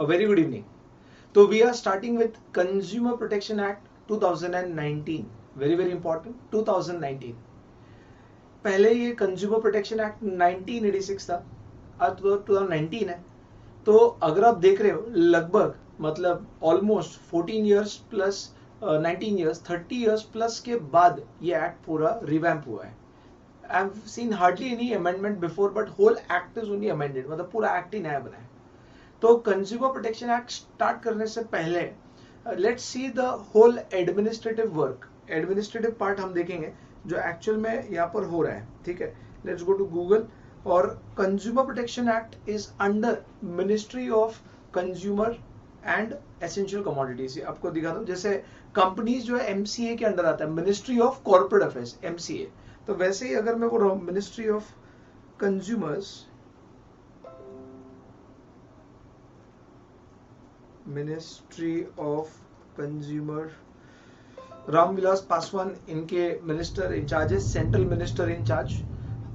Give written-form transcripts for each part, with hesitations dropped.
A very good evening. So we are starting with Consumer Protection Act 2019. Very important. 2019. पहले ये consumer protection act 1986 था, आज तो 2019 है. तो अगर आप देख रहे हो लगभग मतलब almost 14 years plus 19 years 30 years plus के बाद ये एक्ट पूरा रिवैम्प हुआ है. I've seen hardly any amendment before, but whole act is only amended. मतलब पूरा एक्ट ही नया बना है. तो कंज्यूमर प्रोटेक्शन एक्ट स्टार्ट करने से पहले let's see the whole administrative work. Administrative part हम देखेंगे जो एक्चुअल में यहाँ पर हो रहा है. ठीक है, लेट्स गो टू गूगल. और consumer protection act is under ministry of consumer and essential commodities. आपको दिखा दो, जैसे कंपनीज जो है एमसीए के अंडर आता है, ministry of corporate affairs MCA. तो वैसे ही अगर मैं बोल रहा हूँ ministry of consumers, ministry of consumer, Ramvilas Paswan इनके मिनिस्टर इंचार्ज है, सेंट्रल मिनिस्टर इंचार्ज.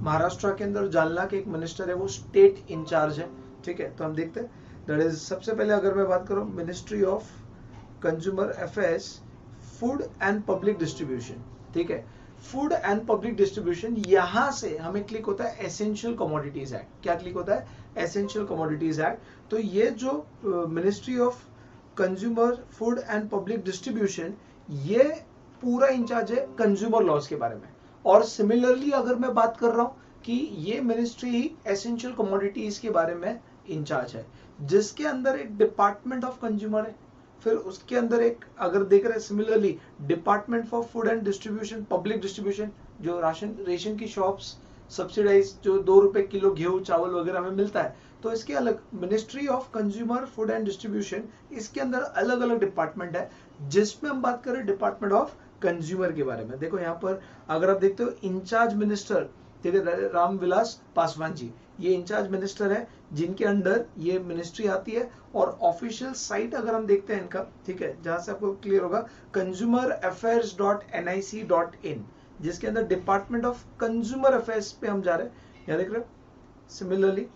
महाराष्ट्र के अंदर जालना के एक मिनिस्टर है, वो स्टेट इंचार्ज है. ठीक है, तो हम देखते हैं. दैट इज सबसे पहले अगर मैं बात करूं ministry of consumer affairs, food and public distribution. ठीक है, फूड एंड पब्लिक डिस्ट्रीब्यूशन, यहां से हमें क्लिक होता है एसेंशियल कमोडिटीज एक्ट. क्या क्लिक होता है? Essential commodities act. तो ये जो ministry of consumer food and public distribution, ये पूरा इंचार्ज है कंज्यूमर लॉज के बारे में. और सिमिलरली अगर मैं बात कर रहा हूं कि ये मिनिस्ट्री ही एसेंशियल कमोडिटीज के बारे में इंचार्ज है, जिसके अंदर एक डिपार्टमेंट ऑफ कंज्यूमर है. फिर उसके अंदर एक अगर देख रहे हैं similarly department for food and distribution, public distribution, जो रेशन की शॉप्स सब्सिडाइज जो 2 रुपए किलो गेहूं चावल वगैरह में मिलता है, तो इसके अलग ministry of consumer food and distribution, इसके अंदर अलग अलग डिपार्टमेंट है. जिसमें हम बात करें डिपार्टमेंट ऑफ कंज्यूमर के बारे में, देखो यहाँ पर अगर आप देखते हो इंचार्ज मिनिस्टर, ठीक है, रामविलास पासवान जी, ये इंचार्ज मिनिस्टर है जिनके अंडर ये मिनिस्ट्री आती है. और ऑफिशियल साइट अगर हम देखते हैं इनका, ठीक है, जहां से आपको क्लियर होगा, consumeraffairs.nic.in, जिसके अंदर डिपार्टमेंट ऑफ कंज्यूमर अफेयर्स पे हम जा रहे हैं. यहाँ देख रहे हो. सिमिलरली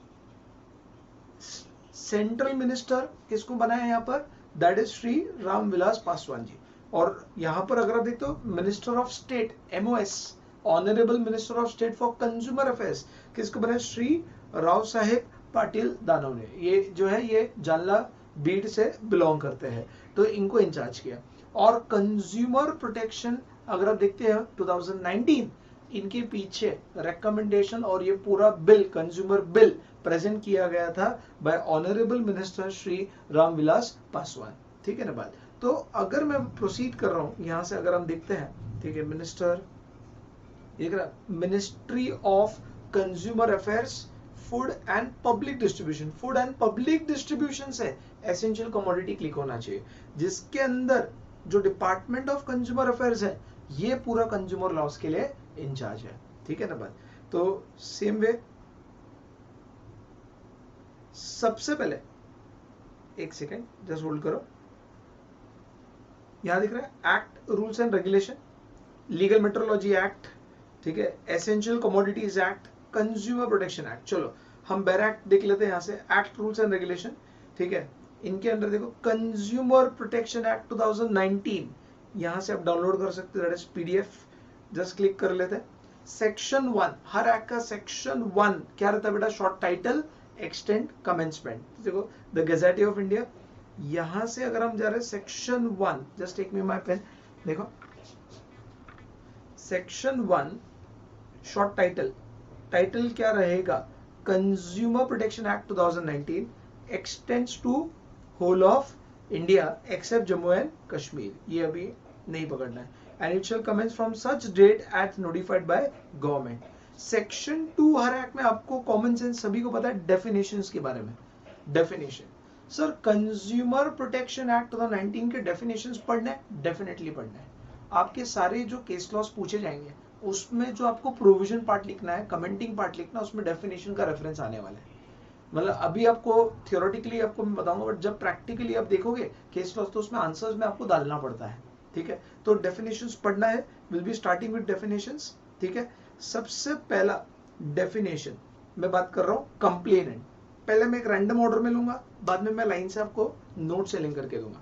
सेंट्रल मिनिस्टर किसको बनाया यहाँ पर? That is Shri Ramvilas Paswan ji. और यहाँ पर अगर आप देखते हो minister of state MOS, honourable minister of state for consumer affairs, किसको बनाया? श्री राव साहेब पाटिल दानव ने. ये जो है ये जालना बीड से बिलोंग करते हैं, तो इनको इंचार्ज किया. और कंज्यूमर प्रोटेक्शन अगर आप देखते हैं 2019, इनके पीछे रिकमेंडेशन और ये पूरा बिल, कंज्यूमर बिल प्रेजेंट किया गया था bye honourable minister Shri Ramvilas Paswan. ठीक है ना बात. तो अगर मैं प्रोसीड कर रहा हूं यहां से, अगर हम देखते हैं, ठीक है, मिनिस्टर, देख रहा, ministry of consumer affairs, food and public distribution. Food and public distribution से एसेंशियल कमोडिटी क्लिक होना चाहिए, जिसके अंदर जो डिपार्टमेंट ऑफ कंज्यूमर अफेयर्स है, ये पूरा कंज्यूमर लॉस के लिए इंचार्ज है. ठीक है ना बात. तो सेम वे सबसे पहले एक सेकेंड जस्ट होल्ड करो. यहां दिख रहा है act rules and regulation, legal metrology act, ठीक है, essential commodities act, consumer protection act. चलो हम बैर एक्ट देख लेते हैं यहां से. एक्ट रूल्स एंड रेगुलेशन, ठीक है, इनके अंदर देखो कंज्यूमर प्रोटेक्शन एक्ट 2019, यहां से आप डाउनलोड कर सकते हो, that is PDF. Just click कर लेते हैं. सेक्शन 1, हर एक्ट का सेक्शन 1 क्या रहता है बेटा? Short title, extent, commencement. देखो द गैजेट ऑफ इंडिया, यहां से अगर हम जा रहे हैं section 1, just take me my pen. देखो सेक्शन 1 शॉर्ट टाइटल, टाइटल क्या रहेगा? Consumer protection act 2019 extends to whole of India except Jammu and Kashmir. ये अभी नहीं पकड़ना है. And it shall commence from such date as notified by government. Section 2 हर act में आपको कॉमन सेंस सभी को पता है डेफिनेशंस के बारे में. Definition, sir consumer protection act 2019 के डेफिनेशंस पढ़ना है? डेफिनेटली पढ़ना है. आपके सारे जो केस लॉस पूछे जाएंगे उसमें जो आपको प्रोविजन पार्ट लिखना है, कमेंटिंग पार्ट लिखना, उसमें डेफिनेशन का रेफरेंस आने वाला है. मतलब अभी आपको थियोरेटिकली आपको मैं बताऊंगा, बट जब प्रैक्टिकली आप देखोगे केस लॉस, तो उसमें आंसर्स में आपको डालना पड़ता है. ठीक है, तो डेफिनेशंस पढ़ना है. Will be starting with definitions. ठीक है, सबसे पहला डेफिनेशन मैं बात कर रहा हूं कंप्लेनेंट. पहले मैं एक रैंडम ऑर्डर में लूंगा, बाद में मैं लाइन से आपको नोट सेलिंग करके दूंगा।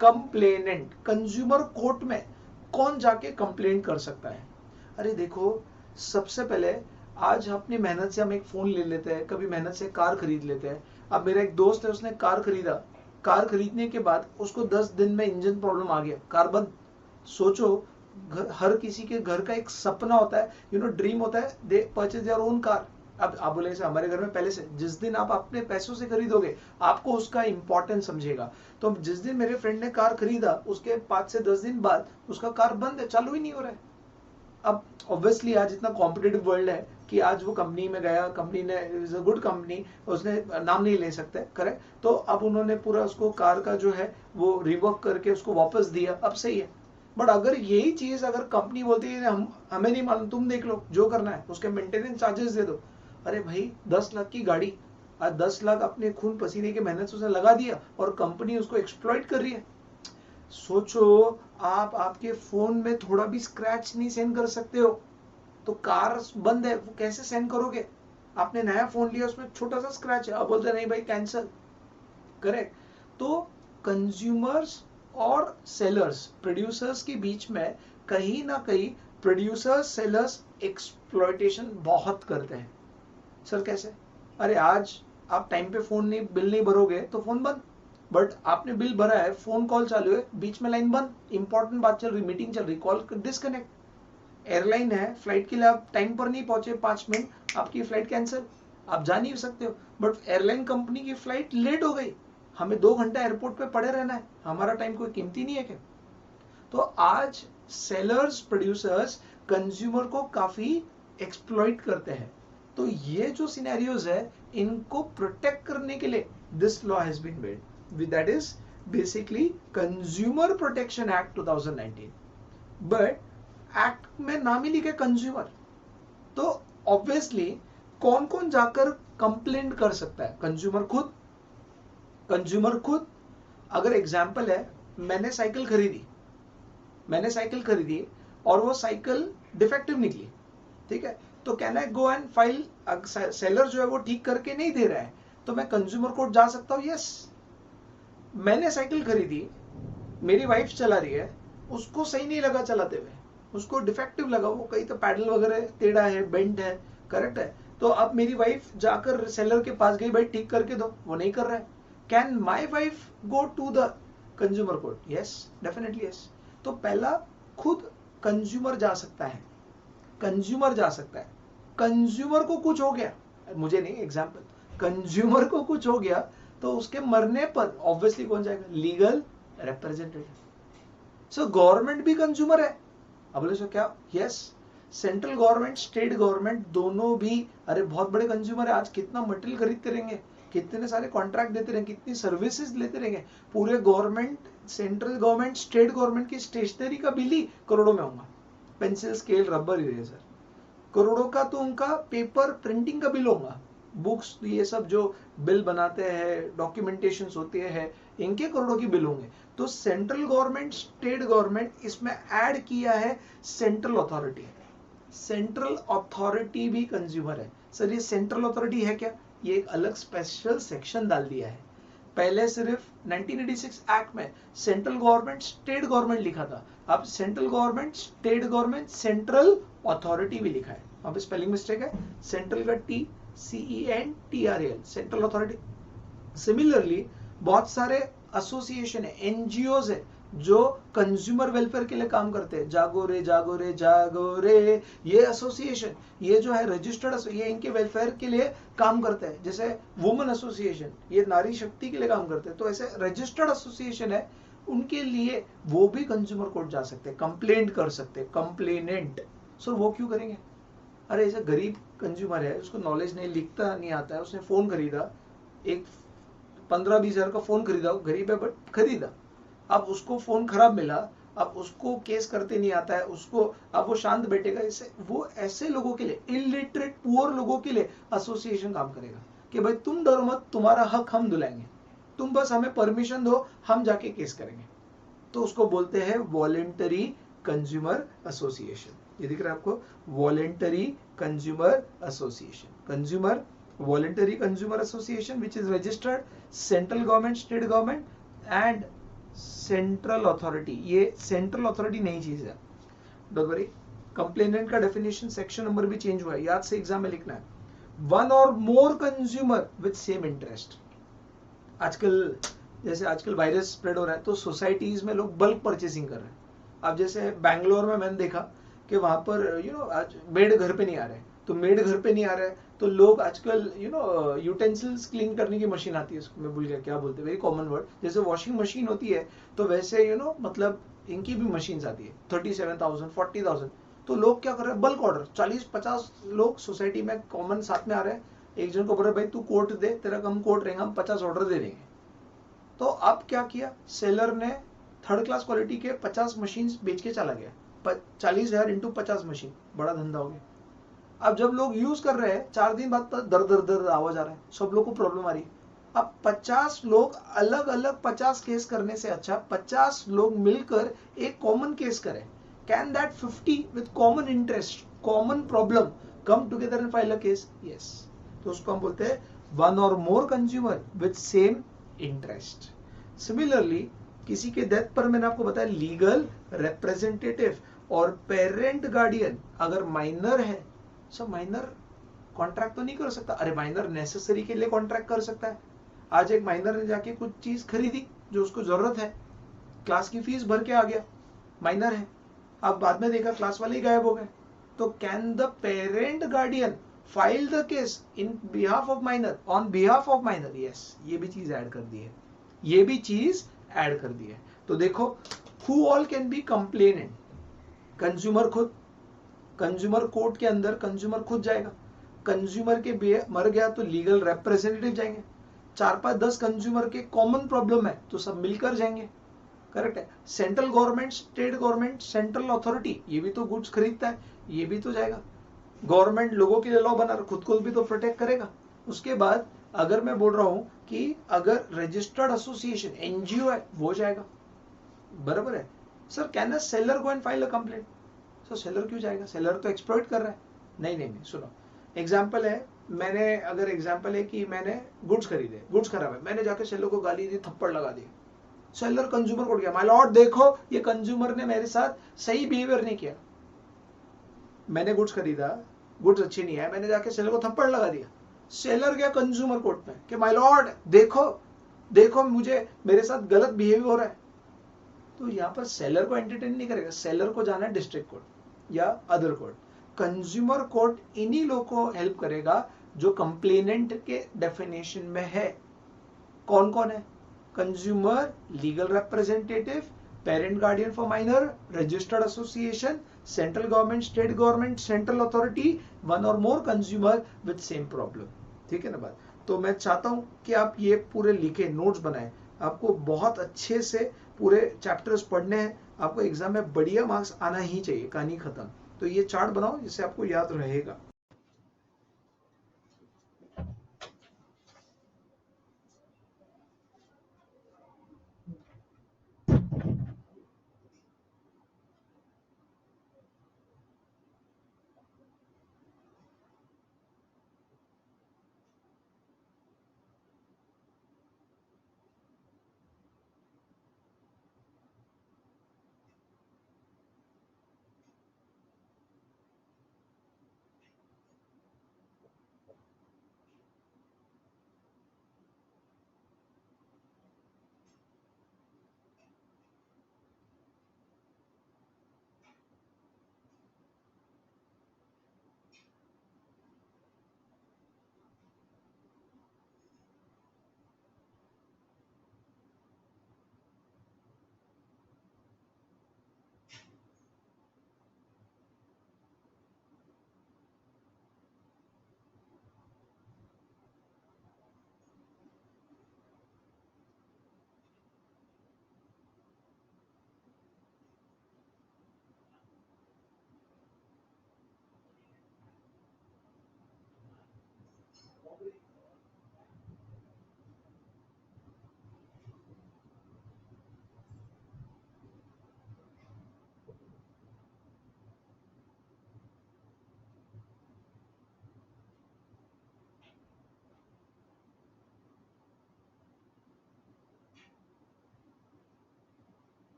कंप्लेनेंट, कंज्यूमर कोर्ट में कौन जाके कंप्लेंट कर सकता है? अरे देखो, सबसे पहले आज अपनी मेहनत से हम एक फोन ले लेते हैं, कभी मेहनत से कार खरीद लेते हैं। अब मेरा एक दोस्त है, उसने कार खरीदा, कार खरीदने के बाद उसको 10 दिन में इंजन प्रॉब्लम आ गया, कार बंद। सोचो, हर किसी के घर का एक सपना होता है, ड्रीम होता है, दे परचेज देयर ओन कार। अब आप बोले हमारे घर में पहले से, जिस दिन आप अपने पैसों से खरीदोगे आपको उसका इंपॉर्टेंस समझेगा। तो जिस दिन मेरे फ्रेंड ने कार खरीदा, उसके 5 से 10 दिन बाद उसका कार बंद है, चालू ही नहीं हो रहा है। अब ऑब्वियसली आज इतना कॉम्पिटेटिव वर्ल्ड है कि आज वो कंपनी में गया, कंपनी ने, इज अ गुड कंपनी, उसने नाम नहीं ले सकते, करेक्ट, तो अब उन्होंने पूरा उसको कार का जो है वो रिवर्क करके उसको वापस दिया, अब सही है। बट अगर यही चीज अगर कंपनी बोलती है हमें नहीं मालूम, तुम देख लो जो करना है, उसके मेंटेनेंस चार्जेस दे दो। अरे भाई 10 लाख की गाड़ी, आज 10 लाख अपने खून पसीने की मेहनत से उसने लगा दिया और कंपनी उसको एक्सप्लॉइट कर रही है। सोचो, आप आपके फोन में थोड़ा भी स्क्रैच नहीं सेंड कर सकते हो, तो कार बंद है वो कैसे सेंड करोगे? आपने नया फोन लिया, उसमें छोटा सा स्क्रैच है, आप बोलते नहीं भाई कैंसिल, करेक्ट। तो कंज्यूमर्स और सेलर्स, प्रोड्यूसर्स के बीच में कहीं ना कहीं प्रोड्यूसर्स सेलर्स एक्सप्लॉइटेशन बहुत करते हैं। सर कैसे? अरे आज आप टाइम पे फोन नहीं, बिल नहीं भरोगे तो फोन बंद, बट आपने बिल भरा है, फोन कॉल चालू है, बीच में लाइन बंद, इंपॉर्टेंट बात चल रही, मीटिंग चल रही, कॉल डिस्कनेक्ट। एयरलाइन है, फ्लाइट के लिए आप टाइम पर नहीं पहुंचे, 5 मिनट, आपकी फ्लाइट कैंसिल, आप जा नहीं सकते हो। बट एयरलाइन कंपनी की फ्लाइट लेट हो गई, हमें 2 घंटा एयरपोर्ट पे पड़े रहना है, हमारा टाइम कोई कीमती नहीं है क्या? तो आज सेलर्स, प्रोड्यूसर्स कंज्यूमर को काफी एक्सप्लॉइट करते हैं। तो ये जो सिनेरियोज है, इनको प्रोटेक्ट करने के लिए this law has been made, that is basically Consumer Protection Act 2019. But act में नाम ही लिखे कंज्यूमर, तो ऑब्वियसली कौन कौन जाकर कंप्लेंट कर सकता है? कंज्यूमर खुद। कंज्यूमर खुद, अगर एग्जांपल है, मैंने साइकिल खरीदी और वो साइकिल डिफेक्टिव निकली, ठीक है, तो can I go and file? Seller जो है वो ठीक करके नहीं दे रहा है, तो मैं कंज्यूमर कोर्ट जा सकता हूं? यस। मैंने साइकिल खरीदी, मेरी वाइफ चला रही है, उसको सही नहीं लगा चलाते हुए, उसको डिफेक्टिव लगा, वो कहीं तो पैडल वगैरह टेढ़ा है, बेंड है, करेक्ट है, तो अब मेरी वाइफ जाकर सेलर के पास गई, भाई ठीक करके दो, वो नहीं कर रहा है, can my wife go to the consumer court? Yes, definitely yes. तो पहला खुद कंज्यूमर जा सकता है, कंज्यूमर को कुछ हो गया, मुझे नहीं, एग्जाम्पल, कंज्यूमर को कुछ हो गया तो उसके मरने पर ऑब्वियसली कौन जाएगा? Legal representative. सो गवर्नमेंट भी कंज्यूमर है। अब बोले सो क्या? Yes, central government, state government दोनों भी, अरे बहुत बड़े कंज्यूमर है। आज कितना मटेरियल खरीदते रहेंगे, कितने सारे कॉन्ट्रैक्ट देते रहेंगे, कितनी सर्विसेज लेते रहेंगे। पूरे government, central government, state government की स्टेशनरी का बिल ही करोड़ों में होगा, पेंसिल, स्केल, रबर, इरेजर, करोड़ों का तो उनका पेपर प्रिंटिंग का बिल होगा, बुक्स, ये सब जो बिल बनाते हैं, डॉक्यूमेंटेशंस होते हैं, इनके करोड़ों की बिल होंगे। तो सेंट्रल गवर्नमेंट, स्टेट गवर्नमेंट, इसमें ऐड किया है सेंट्रल अथॉरिटी। सेंट्रल अथॉरिटी भी कंज्यूमर है। सर ये सेंट्रल अथॉरिटी है क्या? ये एक अलग स्पेशल सेक्शन डाल दिया है। पहले सिर्फ 1986 एक्ट में सेंट्रल गवर्नमेंट, स्टेट गवर्नमेंट लिखा था, अब central government, state government, central authority भी लिखा है। अब स्पेलिंग मिस्टेक है, सेंट्रल का CENTRAL, सेंट्रल अथॉरिटी। सिमिलरली बहुत सारे एसोसिएशन है, एनजीओज है, जो कंज्यूमर वेलफेयर के लिए काम करते हैं, जागो रे जागो रे जागो रे, ये एसोसिएशन, ये जो है रजिस्टर्ड, ये इनके वेलफेयर के लिए काम करते हैं। जैसे वुमेन एसोसिएशन, ये नारी शक्ति के लिए काम करते हैं। तो ऐसे रजिस्टर्ड एसोसिएशन है, उनके लिए वो भी कंज्यूमर कोर्ट जा सकते हैं, कंप्लेंट कर सकते हैं, कंप्लेनेंट। सर वो क्यों करेंगे? अरे ऐसा गरीब कंज्यूमर है, उसको नॉलेज नहीं, लिखता नहीं आता है, उसने फोन खरीदा, एक 15-20 हजार का फोन खरीदा, गरीब है बट खरीदा, अब उसको फोन खराब मिला, अब उसको केस करते नहीं आता है, उसको अब वो शांत बैठेगा। इसे वो ऐसे लोगों के लिए, इलिटरेट पुअर लोगों के लिए एसोसिएशन काम करेगा कि भाई तुम डरो मत, तुम्हारा हक हम दिलाएंगे, तुम बस हमें परमिशन दो, हम जाके केस करेंगे। तो उसको बोलते हैं वॉलेंटरी कंज्यूमर एसोसिएशन। ये दिख रहा है आपको, voluntary consumer association. Consumer voluntary consumer association which is registered, central government, state government and central authority. ये central authority नई चीज है, डोंट वरी. कंप्लेनेंट का डेफिनेशन सेक्शन नंबर भी चेंज हुआ है, याद से एग्जाम में लिखना है. वन और more consumer with same interest. आजकल जैसे आजकल वायरस स्प्रेड हो रहा है तो सोसाइटीज में लोग बल्क परचेसिंग कर रहे हैं. अब जैसे बैंगलोर में मैंने देखा कि वहां पर आज मेड घर पे नहीं आ रहे हैं, तो मेड घर पे नहीं आ रहे हैं तो लोग आजकल यूटेंसिल्स क्लीन करने की मशीन आती है, उसको मैं भूल गया क्या बोलते हैं, वेरी कॉमन वर्ड. जैसे वॉशिंग मशीन होती है तो वैसे मतलब इनकी भी मशीन आती है 37,000 40,000. तो लोग क्या कर रहे हैं, बल्क ऑर्डर 40-50 लोग सोसाइटी में कॉमन साथ में आ रहे हैं. एक जन को बोल रहे भाई तू कोट दे, तेरा कम कोट रहेगा, हम 50 ऑर्डर दे देंगे. तो अब क्या किया, सेलर ने थर्ड क्लास क्वालिटी के 50 मशीन बेच के चला गया. 40,000 इंटू 50 मशीन, बड़ा धंधा हो गया. अब जब लोग यूज कर रहे हैं 4 दिन बाद दर दर दर आवाज आ रहा है, सब लोग को प्रॉब्लम आ रही है. अब 50 लोग अलग अलग 50 केस करने से अच्छा 50 लोग मिलकर एक कॉमन केस करें. Can that 50 with common interest, common problem come together and file a case? Yes. तो उसको हम बोलते हैं वन और more consumer with same interest. Similarly किसी के डेथ पर मैंने आपको बताया लीगल रिप्रेजेंटेटिव और पेरेंट गार्डियन अगर माइनर है, सब माइनर कॉन्ट्रैक्ट तो नहीं कर सकता. अरे माइनर नेसेसरी के लिए कॉन्ट्रैक्ट कर सकता है. आज एक माइनर ने जाके कुछ चीज खरीदी जो उसको जरूरत है, क्लास की फीस भर के आ गया, माइनर है. अब बाद में देखा क्लास वाले ही गायब हो गए. तो can the parent guardian file the case in behalf of minor, on behalf of minor? Yes, ये भी चीज ऐड कर दी है, ये भी चीज ऐड कर दी है. तो देखो who all can be complainant. Consumer खुद, कंज्यूमर कोर्ट के अंदर कंज्यूमर खुद जाएगा. कंज्यूमर के मर गया तो लीगल रिप्रेजेंटेटिव जाएंगे. 4-5-10 कंज्यूमर के कॉमन प्रॉब्लम है तो सब मिलकर जाएंगे. करेक्ट है. Central government, state government, central authority, ये भी तो गुड्स खरीदता है, ये भी तो जाएगा. गवर्नमेंट लोगों के लिए लॉ बना, खुद को भी तो प्रोटेक्ट करेगा. उसके बाद अगर मैं बोल रहा हूं कि अगर रजिस्टर्ड एसोसिएशन एनजीओ है वो जाएगा. बराबर है. Sir can a seller go and file a complaint? Sir seller क्यों जाएगा, सेलर तो एक्सप्लॉइट कर रहा है. नहीं नहीं नहीं, सुनो. एग्जाम्पल है, मैंने अगर एग्जाम्पल है कि मैंने गुड्स खरीदे, गुड्स खराब है, मैंने जाके सेलर को गाली दी, थप्पड़ लगा दी. सेलर कंज्यूमर कोर्ट गया, माय लॉर्ड देखो ये कंज्यूमर ने मेरे साथ सही बिहेवियर नहीं किया. मैंने गुड्स खरीदा, गुड्स अच्छी नहीं है, मैंने जाके सेलर को थप्पड़ लगा दिया. सेलर गया कंज्यूमर कोर्ट में कि माय लॉर्ड देखो देखो मुझे मेरे साथ गलत बिहेवियर हो रहा है. तो यहाँ पर सेलर को एंटरटेन नहीं करेगा, सेलर को जाना है डिस्ट्रिक्ट कोर्ट या अदर कोर्ट. कंज्यूमर कोर्ट इन्हीं लोगों को हेल्प करेगा जो कंप्लेनेंट के डेफिनेशन में है. कौन कौन है? Consumer, legal representative, parent guardian for minor, registered association, central government, state government, central authority, one और more consumer with same problem. ठीक है ना बात. तो मैं चाहता हूं कि आप ये पूरे लिखे, नोट्स बनाएं. आपको बहुत अच्छे से पूरे चैप्टर्स पढ़ने हैं. आपको एग्जाम में बढ़िया मार्क्स आना ही चाहिए, कहानी खत्म. तो ये चार्ट बनाओ जिससे आपको याद रहेगा.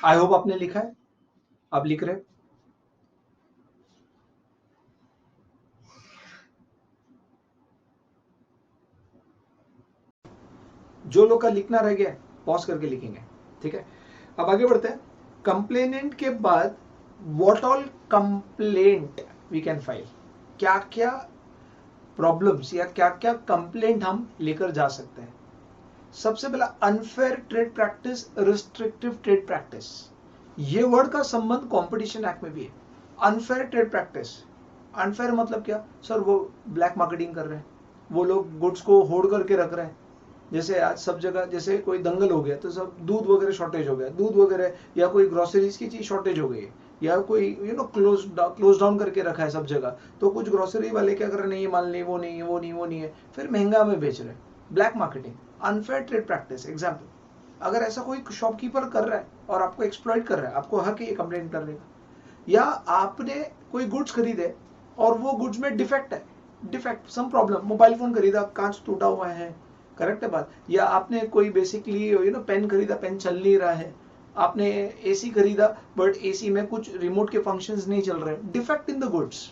आई होप आपने लिखा है, आप लिख रहे हो। जो लोग का लिखना रह गया पॉज करके लिखेंगे, ठीक है। अब आगे बढ़ते हैं। कंप्लेनेंट के बाद what all complaint we can file, क्या क्या प्रॉब्लम्स या क्या क्या कंप्लेंट हम लेकर जा सकते हैं। सबसे पहला unfair trade practice, restrictive trade practice. ये वर्ड का संबंध कंपटीशन एक्ट में भी है। अनफेयर ट्रेड प्रैक्टिस, अनफेयर मतलब क्या सर, वो ब्लैक मार्केटिंग कर रहे हैं, वो लोग गुड्स को होल्ड करके रख रहे हैं। जैसे आज सब जगह जैसे कोई दंगल हो गया तो सब दूध वगैरह शॉर्टेज हो गया, दूध वगैरह, या कोई ग्रोसरीज की चीज शॉर्टेज हो गई है, या कोई क्लोज डाउन करके रखा है सब जगह, तो कुछ ग्रोसरी वाले क्या कर रहे हैं, नहीं ये माल नहीं, वो नहीं है, वो नहीं, वो नहीं है, फिर महंगा में बेच रहे हैं, black marketing, unfair trade practice. Example, अगर ऐसा कोई शॉपकीपर कर रहा है और आपको एक्सप्लॉइट कर रहा है, आपको हक है ये कंप्लेंट करने का। या आपने कोई गुड्स खरीदे और वो गुड्स में डिफेक्ट है, defect some problem, mobile phone खरीदा कांच टूटा हुआ है, करेक्ट है बात। या आपने कोई बेसिकली पेन खरीदा, पेन चल नहीं रहा है। आपने एसी खरीदा बट एसी में कुछ रिमोट के फंक्शंस नहीं चल रहे, defect in the goods.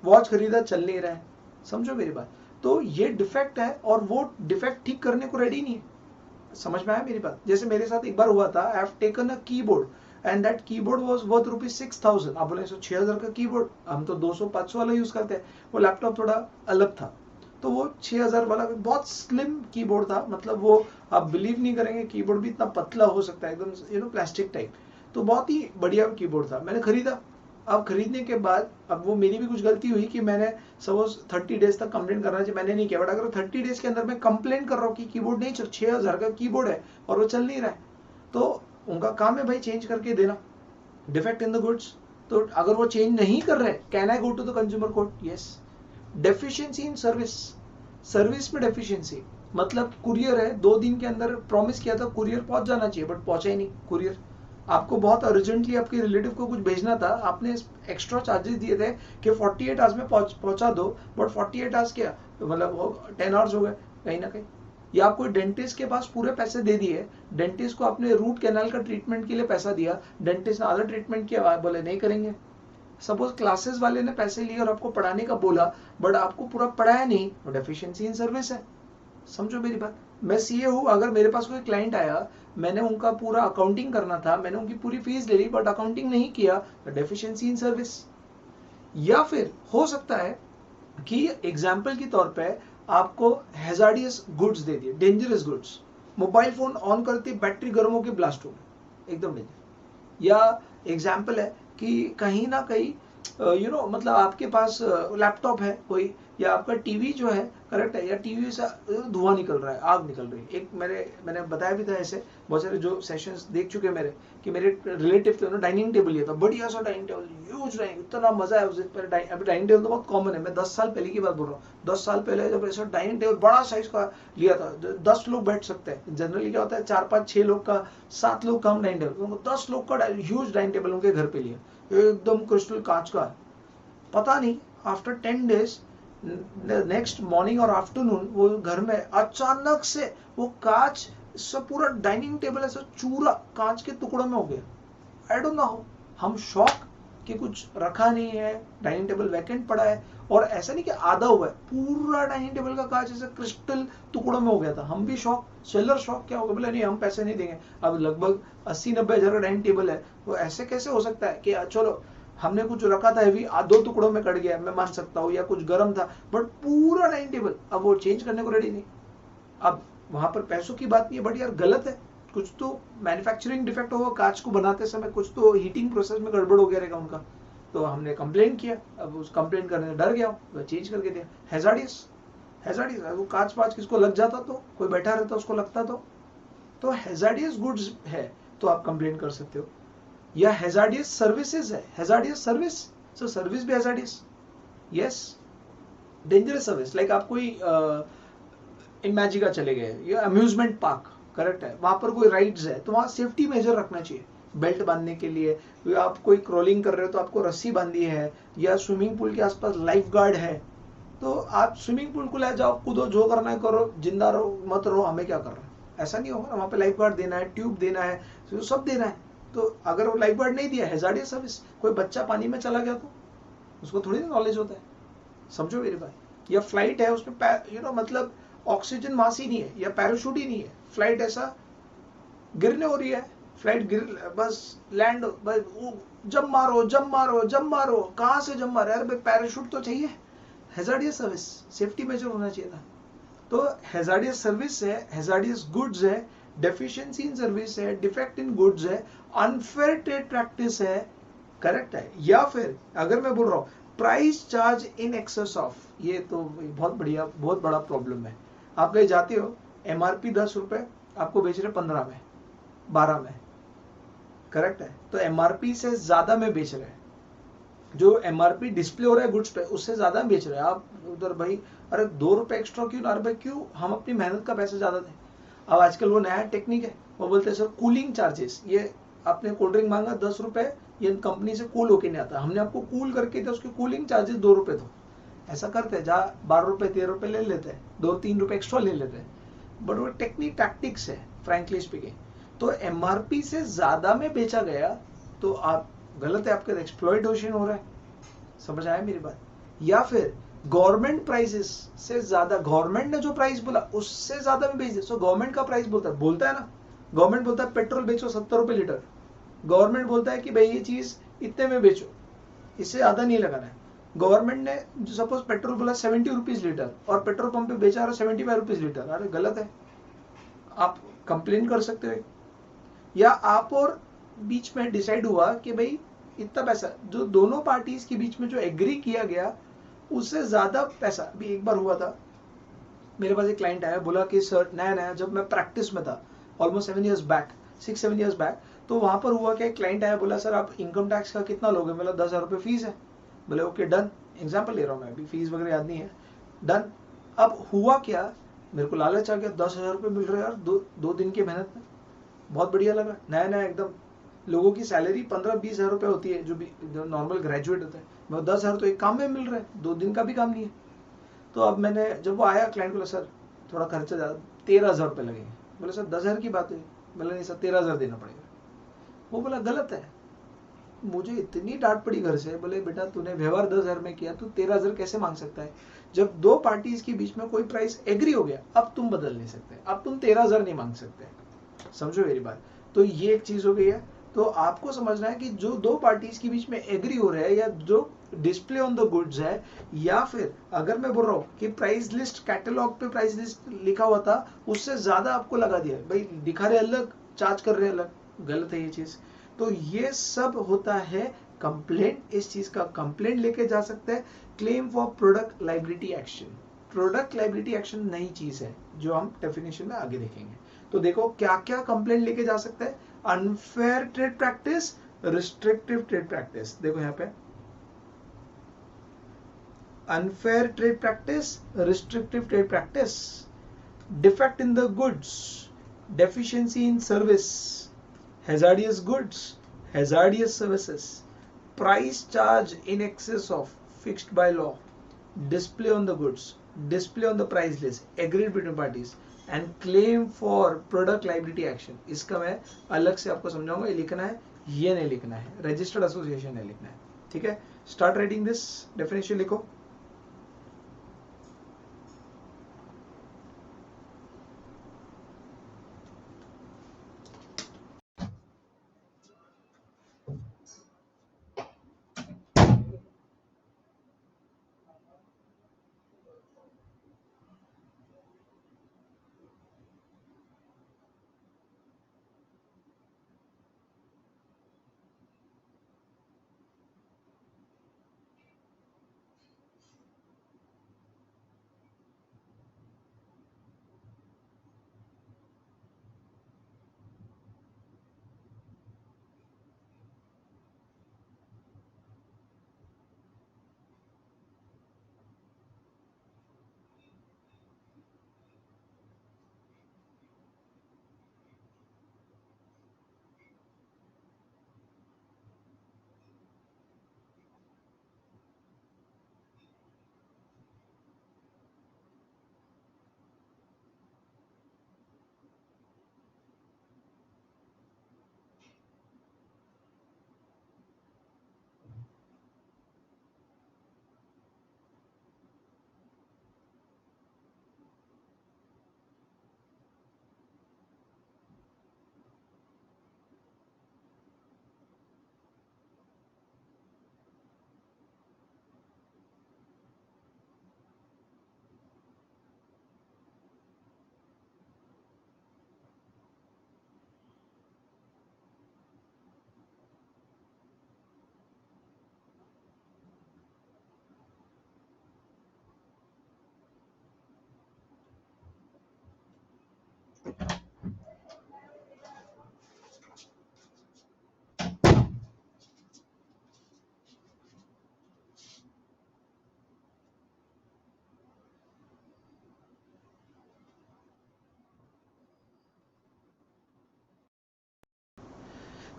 Watch खरीदा, चल नहीं रहा है, समझो मेरी बात। तो ये डिफेक्ट है और वो डिफेक्ट ठीक करने को रेडी नहीं है। समझ में आया मेरी बात। जैसे मेरे साथ एक बार हुआ था, I have taken a keyboard and that keyboard was worth ₹6,000। आप बोले 6,000 का कीबोर्ड, हम तो 200-500 वाला यूज करते हैं। वो लैपटॉप थोड़ा अलग था, तो वो 6,000 वाला बहुत स्लिम कीबोर्ड था। मतलब वो, आप बिलीव नहीं करेंगे, कीबोर्ड भी इतना पतला हो सकता है, एकदम प्लास्टिक टाइप। तो बहुत ही बढ़िया कीबोर्ड था, मैंने खरीदा। अब खरीदने के बाद, अब वो मेरी भी कुछ गलती हुई कि मैंने सपोज 30 डेज तक कंप्लेन करना चाहिए, मैंने नहीं किया। बट अगर 30 डेज के अंदर मैं कंप्लेन कर रहा हूँ कि कीबोर्ड नहीं चल, 6,000 का कीबोर्ड है और वो चल नहीं रहा है, तो उनका काम है भाई चेंज करके देना, डिफेक्ट इन द गुड्स। तो अगर वो चेंज नहीं कर रहे, can I go to the consumer court? Yes. Deficiency in service, service में डेफिशिएंसी मतलब कुरियर है, 2 दिन के अंदर प्रॉमिस किया था कुरियर पहुंच जाना चाहिए, बट पहुंचा ही नहीं कुरियर। आपको बहुत अर्जेंटली आपके रिलेटिव को कुछ भेजना था, आपने एक्स्ट्रा चार्जेस दिए थे कि 48 आवर्स में पहुंचा दो, बट 48 आवर्स क्या, मतलब 10 आवर्स हो गए कहीं ना कहीं। या आप कोई डेंटिस्ट के पास पूरे पैसे दे दिए, डेंटिस्ट को आपने रूट कैनाल का ट्रीटमेंट के लिए पैसा दिया, डेंटिस्ट ने आधा ट्रीटमेंट किया, बोले नहीं करेंगे। सपोज क्लासेस वाले ने पैसे लिए और आपको पढ़ाने का बोला, बट आपको पूरा पढ़ाया नहीं, डेफिशिएंसी इन सर्विस है। समझो मेरी बात। मैं सीए हूं, अगर मेरे पास कोई क्लाइंट आया, मैंने उनका पूरा अकाउंटिंग करना था, मैंने उनकी पूरी फीस ले ली बट अकाउंटिंग नहीं किया, डेफिशिएंसी इन सर्विस। या फिर हो सकता है कि एग्जाम्पल के तौर पे आपको हैजार्डियस गुड्स दे दिए, dangerous goods, mobile phone on करते बैटरी गर्म होकर ब्लास्ट हो गई, एकदम डेंजर। या एग्जाम्पल है कि कहीं ना कहीं मतलब आपके पास लैपटॉप है कोई, या आपका टीवी जो है, करेक्ट है, या टीवी से धुआं निकल रहा है, आग निकल रही है। एक मैंने बताया भी था ऐसे, बहुत सारे जो सेशंस देख चुके मेरे, कि मेरे रिलेटिव थे, डाइनिंग टेबल लिया था, बढ़िया सा डाइनिंग टेबल, ह्यूज डाइनिंग, इतना मजा है उस पर। अभी डाइनिंग टेबल तो बहुत कॉमन है, मैं 10 साल पहले की बात बोल रहा हूँ। 10 साल पहले जब ऐसा डाइनिंग टेबल बड़ा साइज का लिया था, 10 लोग बैठ सकते हैं। जनरली क्या होता है, 4-5-6 लोग का, 7 लोग का हम डाइनिंग टेबल, 10 लोग का ह्यूज डाइनिंग टेबल उनके घर पे लिया, एकदम क्रिस्टल कांच का। पता नहीं आफ्टर 10 डेज, नेक्स्ट मॉर्निंग और आफ्टरनून, वो घर में अचानक से वो कांच सब पूरा डाइनिंग टेबल ऐसा चूरा कांच के टुकड़ों में हो गया। आई डोंट नो हाउ, हम शॉक कि कुछ रखा नहीं है, डाइनिंग टेबल वैकेंट पड़ा है, और ऐसा नहीं कि आधा हुआ है, पूरा डाइनिंग टेबल का कांच ऐसे क्रिस्टल टुकड़ों में हो गया था। हम भी शॉक, सेलर शॉक, क्या होगा, बोले नहीं हम पैसे नहीं देंगे। अब लगभग 80-90 हजार का डाइनिंग टेबल है, तो ऐसे कैसे हो सकता है कि चलो हमने कुछ रखा था हैवी, 2 टुकड़ों में कट गया, मैं मान सकता हूँ, या कुछ गर्म था, बट पूरा डाइनिंग टेबल, अब वो चेंज करने को रेडी नहीं। अब वहां पर पैसों की बात नहीं है, बट यार गलत है, कुछ तो मैन्युफैक्चरिंग डिफेक्ट होगा कांच को बनाते समय, कुछ तो हीटिंग प्रोसेस में गड़बड़ हो गया रहेगा उनका। तो हमने कंप्लेन किया, अब उस कंप्लेन करने से डर गया, तो चेंज करके दिया। हैजार्डियस, हैजार्डियस, वो कांच पांच किसको लग जाता, तो कोई बैठा रहता उसको लगता, तो हैजार्डियस गुड्स है, तो आप कंप्लेन कर सकते हो। या हैजार्डियस सर्विसेज है, हैजार्डियस सर्विस, सो सर्विस भी hazardous, yes. Dangerous service, like आप कोई इमेजिका चले गए या अम्यूजमेंट पार्क, करेक्ट है, वहां पर कोई राइड्स है, तो वहां सेफ्टी मेजर रखना चाहिए, बेल्ट बांधने के लिए। आप कोई क्रॉलिंग कर रहे हो तो आपको रस्सी बांधी है, या स्विमिंग पूल के आसपास लाइफ गार्ड है, तो आप स्विमिंग पूल को ले जाओ, कूदो, जो करना है करो, जिंदा रहो, मत रहो, हमें क्या कर रहा है, ऐसा नहीं होगा ना। वहां पे लाइफ गार्ड देना है, ट्यूब देना है, तो सब देना है। तो अगर वो लाइफ गार्ड नहीं दिया, हैजार्डियस सर्विस। कोई बच्चा पानी में चला गया तो उसको थोड़ी नॉलेज होता है, समझो मेरी बात। या फ्लाइट है, उसमें मतलब ऑक्सीजन मास्क ही नहीं है या पैराशूट ही नहीं है, फ्लाइट ऐसा गिरने हो रही है, फ्लाइट गिर, बस लैंड, बस जंप मारो जंप मारो जंप मारो, कहाँ से जंप मारे, अरे भाई पैराशूट तो चाहिए। हैजार्डियस सर्विस, सेफ्टी मेजर होना चाहिए था। तो हैजार्डियस सर्विस है, हैजार्डियस गुड्स है, डेफिशिएंसी इन सर्विस है, डिफेक्ट इन गुड्स है, अनफेयर ट्रेड प्रैक्टिस है, करेक्ट है। या फिर अगर मैं बोल रहा हूँ price charge in excess of, ये तो बहुत बढ़िया, बहुत बड़ा प्रॉब्लम है। आप कहीं जाते हो, एमआरपी 10 रुपए, आपको बेच रहे 15 में, 12 में, करेक्ट है। तो एमआरपी से ज्यादा में बेच रहे हैं, जो एमआरपी डिस्प्ले हो रहा है गुड्स पे उससे ज्यादा बेच रहे हैं आप उधर। भाई अरे 2 रुपए एक्स्ट्रा क्यों, अरे भाई क्यों, हम अपनी मेहनत का पैसा ज्यादा दें। अब आजकल वो नया टेक्निक है, वो बोलते हैं सर कूलिंग चार्जेस, ये आपने कोल्ड ड्रिंक मांगा 10 रुपए, ये कंपनी से कूल होके नहीं आता, हमने आपको कूल करके दिया, उसके कूलिंग चार्जेस 2 रुपए दो। ऐसा करते हैं, जहाँ 12 रुपए 13 रुपए ले लेते हैं, 2-3 रुपए एक्स्ट्रा ले लेते हैं, बट वो टेक्निक टैक्टिक्स है फ्रैंकली स्पीकिंग। तो एमआरपी से ज्यादा में बेचा गया तो आप गलत है, आपका एक्सप्लॉइटेशन हो रहा है, समझ आया मेरी बात। या फिर गवर्नमेंट प्राइसेस से ज्यादा, गवर्नमेंट ने जो प्राइस बोला उससे ज्यादा में बेच दे। सो गवर्नमेंट का प्राइस बोलता है ना, गवर्नमेंट बोलता है पेट्रोल बेचो 70 रुपए लीटर, गवर्नमेंट बोलता है कि भाई ये चीज इतने में बेचो, इससे ज्यादा नहीं लगाना है। गवर्नमेंट ने सपोज पेट्रोल बोला 70 रुपीज लीटर और पेट्रोल पंप पे बेचा रहा 75 रुपीज लीटर, अरे गलत है, आप कंप्लेन कर सकते हो। या आप और बीच में डिसाइड हुआ कि भाई इतना पैसा, जो दोनों पार्टीज के बीच में जो एग्री किया गया उससे ज्यादा पैसा। अभी एक बार हुआ था, मेरे पास एक क्लाइंट आया, बोला कि सर नया नया जब मैं प्रैक्टिस में था, almost 7 years back, 6-7 years back, तो वहां पर हुआ कि एक क्लाइंट आया, बोला सर आप इनकम टैक्स का कितना लोगे, बोला 10,000 रुपये फीस है। बोले ओके डन, एग्जाम्पल ले रहा हूँ मैं, अभी फीस वगैरह याद नहीं है, डन। अब हुआ क्या, मेरे को लालच आ गया, 10,000 रुपये मिल रहे यार, दो दिन की मेहनत में, बहुत बढ़िया लगा, नया नया एकदम। लोगों की सैलरी 15-20 हजार रुपये होती है, जो नॉर्मल ग्रेजुएट होता है, मैं 10,000 तो एक काम में मिल रहा है, 2 दिन का भी काम नहीं है। तो अब मैंने, जब वो आया क्लाइंट, बोला सर थोड़ा खर्चा ज़्यादा, 13,000 रुपये लगेंगे। बोले सर 10,000 की बात है, बोला नहीं सर 13,000 देना पड़ेगा। वो बोला गलत है, मुझे इतनी डांट पड़ी घर से, बोले बेटा तूने व्यवहार 10,000 में किया, तू 13,000 कैसे मांग सकता है। जब दो पार्टीज के बीच में कोई प्राइस एग्री हो गया, अब तुम बदल नहीं सकते, अब तुम 13,000 नहीं मांग सकते, समझो मेरी बात। तो ये एक चीज हो गई है। तो आपको समझना है कि जो दो पार्टीज के बीच में एग्री हो रहा है, या जो डिस्प्ले ऑन द गुड्स है, या फिर अगर मैं बोल रहा हूँ कि प्राइस लिस्ट, कैटलॉग पे प्राइस लिस्ट लिखा हुआ था, उससे ज्यादा आपको लगा दिया, भाई दिखा रहे अलग, चार्ज कर रहे अलग, गलत है ये चीज। तो ये सब होता है कंप्लेंट, इस चीज का कंप्लेंट लेके जा सकते हैं। Claim for product liability action, product liability action नई चीज है जो हम डेफिनेशन में आगे देखेंगे। तो देखो क्या क्या कंप्लेंट लेके जा सकते हैं, unfair trade practice, restrictive trade practice, देखो यहाँ पे unfair trade practice, restrictive trade practice, defect in the goods, deficiency in service, hazardous goods, hazardous services, price charge in excess of fixed by law, display on the goods, display on the price list, agreed between parties, and claim for product liability action। इसका मैं अलग से आपको समझाऊंगा, ये लिखना है, ये नहीं लिखना है, रजिस्टर्ड एसोसिएशन नहीं लिखना है, ठीक है। स्टार्ट राइटिंग दिस डेफिनेशन, लिखो।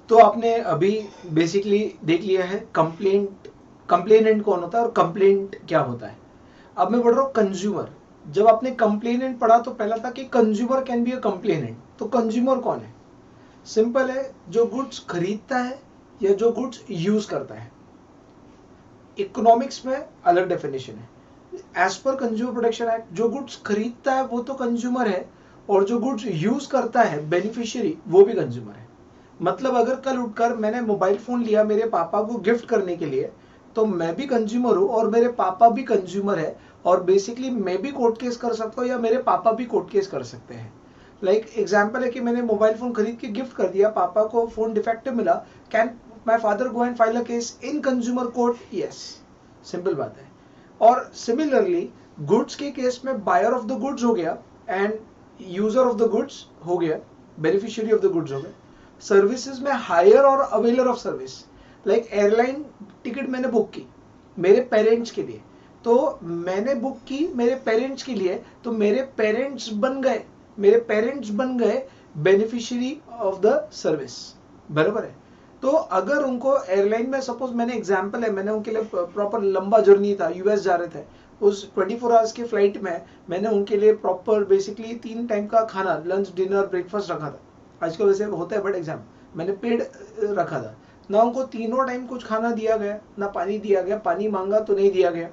तो आपने अभी बेसिकली देख लिया है कंप्लेनेंट कौन होता है और कंप्लेंट क्या होता है। अब मैं बढ़ रहा हूँ कंज्यूमर। जब आपने कंप्लेनेंट पढ़ा तो पहला था कि consumer can be a complainant. तो कंज्यूमर कौन है? सिंपल है, जो गुड्स खरीदता है या जो गुड्स यूज करता है। इकोनॉमिक्स में अलग डेफिनेशन है। As per consumer protection act, जो गुड्स खरीदता है वो तो कंज्यूमर है, और जो गुड्स यूज करता है बेनिफिशियरी, वो भी कंज्यूमर है। मतलब अगर कल उठकर मैंने मोबाइल फोन लिया मेरे पापा को गिफ्ट करने के लिए, तो मैं भी कंज्यूमर हूं और मेरे पापा भी कंज्यूमर है, और बेसिकली मैं भी कोर्ट केस कर सकता हूं या मेरे पापा भी कोर्ट केस कर सकते हैं। लाइक एग्जाम्पल है कि मैंने मोबाइल फोन खरीद के गिफ्ट कर दिया, पापा को फोन डिफेक्टिव मिला, can my father go and file a case in consumer court? Yes, simple बात है। और सिमिलरली गुड्स के केस में बायर ऑफ द गुड्स हो गया and user of the goods हो गया, बेनिफिशियरी ऑफ द गुड्स हो गए। सर्विसेज में हायर और availer of service, like airline ticket मैंने बुक की मेरे पेरेंट्स के लिए, तो मैंने बुक की मेरे पेरेंट्स के लिए, तो मेरे पेरेंट्स बन गए बेनिफिशियरी ऑफ द सर्विस, बराबर है। तो अगर उनको एयरलाइन में, सपोज मैंने एग्जांपल है, मैंने उनके लिए प्रॉपर लंबा जर्नी था, यूएस जा रहे थे, उस 24 आवर्स की फ्लाइट में मैंने उनके लिए प्रॉपर बेसिकली 3 टाइम का खाना, लंच डिनर ब्रेकफास्ट रखा था। आजकल वैसे होता है बट एग्जाम, मैंने पेड रखा था ना, उनको तीनों टाइम कुछ खाना दिया गया ना पानी दिया गया, पानी मांगा तो नहीं दिया गया।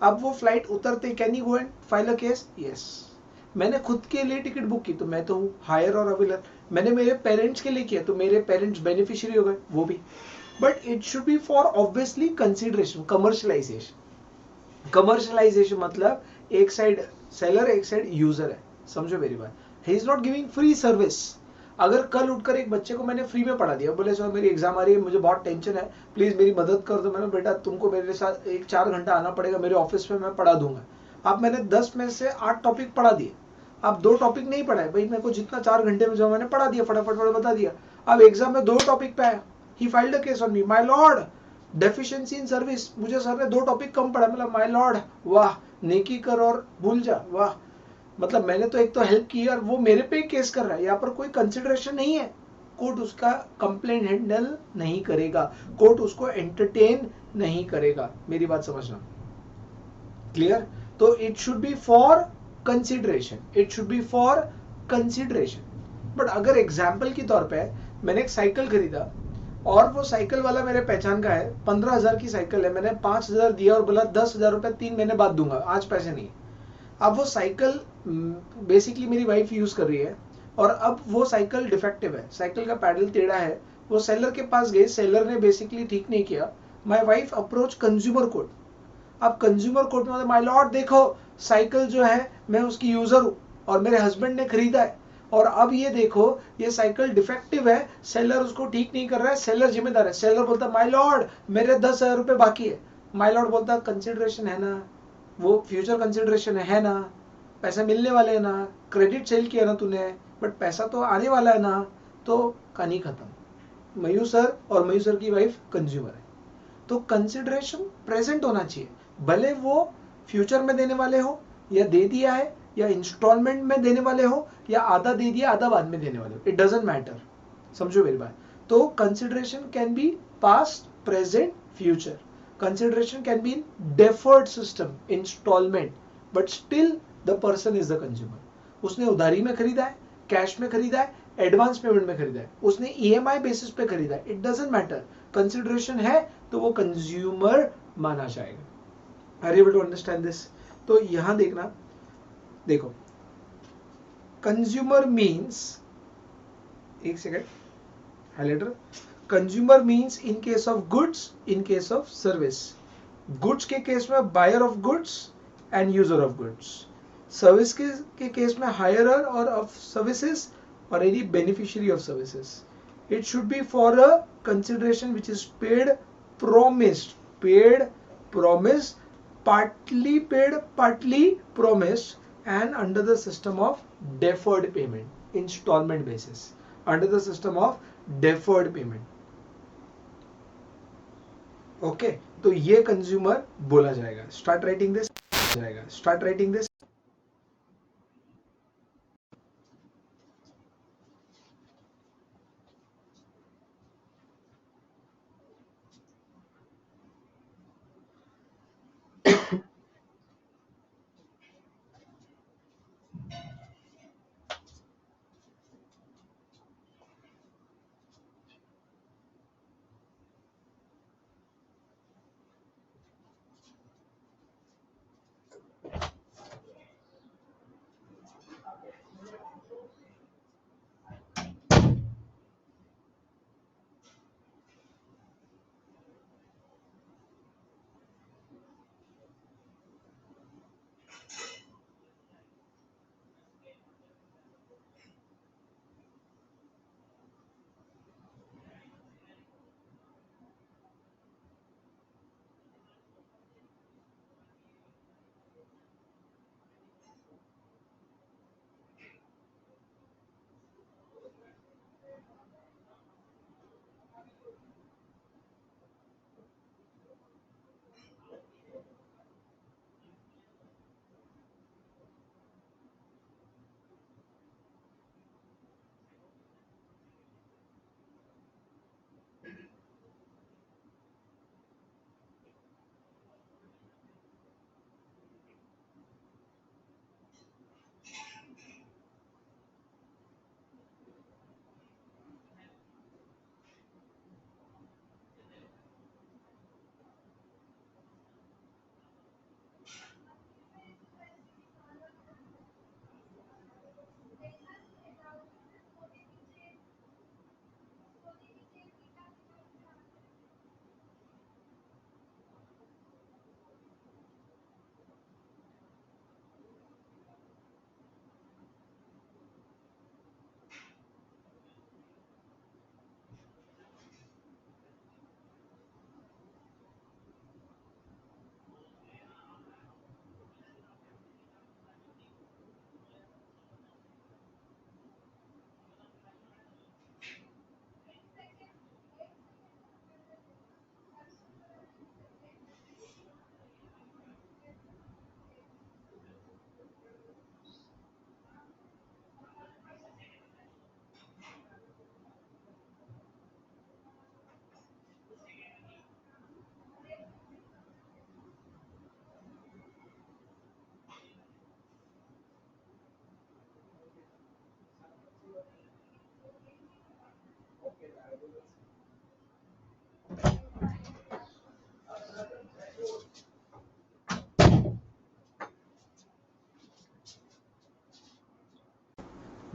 अब वो फ्लाइट उतरते can you go and file a case? Yes. मैंने खुद के लिए टिकट बुक की तो मैं तो हूँ हायर और अवेलर, मैंने मेरे पेरेंट्स के लिए किया तो मेरे पेरेंट्स बेनिफिशियरी हो गए, वो भी। But it should be for obviously consideration, commercialisation मतलब एक साइड सेलर एक साइड यूजर है, समझो मेरी बात। He is not giving free service. अगर कल उठकर एक बच्चे को मैंने फ्री में पढ़ा दिया, बोले सर मेरी एग्जाम आ रही है, मुझे बहुत टेंशन है, प्लीज मेरी मदद कर दो, मैंने बेटा तुमको मेरे साथ 4 घंटा आना पड़ेगा मेरे ऑफिस में, मैं पढ़ा दूंगा। अब मैंने 10 में से 8 टॉपिक पढ़ा दिए, अब 2 टॉपिक नहीं पढ़ा है भाई, मेरे को जितना 4 घंटे में जो मैंने पढ़ा दिया फटाफट बता दिया। अब एग्जाम में 2 टॉपिक पे आया, he filed a case on me, my lord deficiency in service, मुझे सर ने 2 टॉपिक कम पढ़ा। मतलब माय लॉर्ड, वाह, नेकी कर और भूल जा, वाह। मतलब मैंने तो एक तो हेल्प की और वो मेरे पे केस कर रहा है, यहाँ पर कोई कंसिडरेशन नहीं है। कोर्ट उसका कंप्लेंट हैंडल नहीं करेगा, कोर्ट उसको एंटरटेन नहीं करेगा, मेरी बात समझना, क्लियर? तो it should be for consideration, it should be for consideration. But अगर एग्जाम्पल के तौर पे मैंने एक साइकिल खरीदा और वो साइकिल वाला मेरे पहचान का है, 15,000 की साइकिल है, मैंने 5,000 दिया और बोला 10,000 रुपए 3 महीने बाद दूंगा, आज पैसे नहीं। अब वो साइकिल बेसिकली मेरी वाइफ यूज कर रही है और अब वो साइकिल डिफेक्टिव है, साइकिल का पैडल टेढ़ा है, वो सेलर के पास गए, सेलर ने बेसिकली ठीक नहीं किया, my wife approach consumer court. अब कंज्यूमर कोर्ट में माय लॉर्ड देखो, साइकिल जो है मैं उसकी यूजर हूं और मेरे हस्बैंड ने खरीदा है, और अब ये देखो ये साइकिल डिफेक्टिव है, सेलर उसको ठीक नहीं कर रहा है, सेलर जिम्मेदार है। सेलर बोलता माय लॉर्ड मेरे 10,000 रुपए बाकी है, माय लॉर्ड बोलता कंसिडरेशन है ना, वो फ्यूचर कंसिडरेशन है ना, पैसे मिलने वाले हैं ना, क्रेडिट सेल किया ना तूने, बट पैसा तो आने वाला है ना। तो कहानी खत्म, मयूर सर और मयूर सर की वाइफ कंज्यूमर है। तो कंसिडरेशन प्रेजेंट होना चाहिए, भले वो फ्यूचर में देने वाले हो या दे दिया है या इंस्टॉलमेंट में देने वाले हो या आधा दे दिया आधा बाद में देने वाले हो, इट डजंट मैटर, समझो मेरी बात। तो consideration can be past present future, consideration can be in deferred system, installment, but still the person is the consumer। उसने उधारी में खरीदा है, कैश में खरीदा है, एडवांस पेमेंट में खरीदा है, उसने ईएमआई बेसिस पे खरीदा है, इट डजंट मैटर, कंसिडरेशन है तो वो कंज्यूमर माना जाएगा। Are you able to understand this? तो यहां देखना, देखो कंज्यूमर मीन्स, एक second highlighter, consumer means in case of goods, in case of service. Goods के केस में buyer of goods and user of goods, service के केस में hirer or of services or any beneficiary of services. It should be for a consideration which is paid promised, partly paid, partly promised, and under the system of deferred payment, installment basis, under the system of deferred payment। Okay, तो ये consumer बोला जाएगा। Start writing this.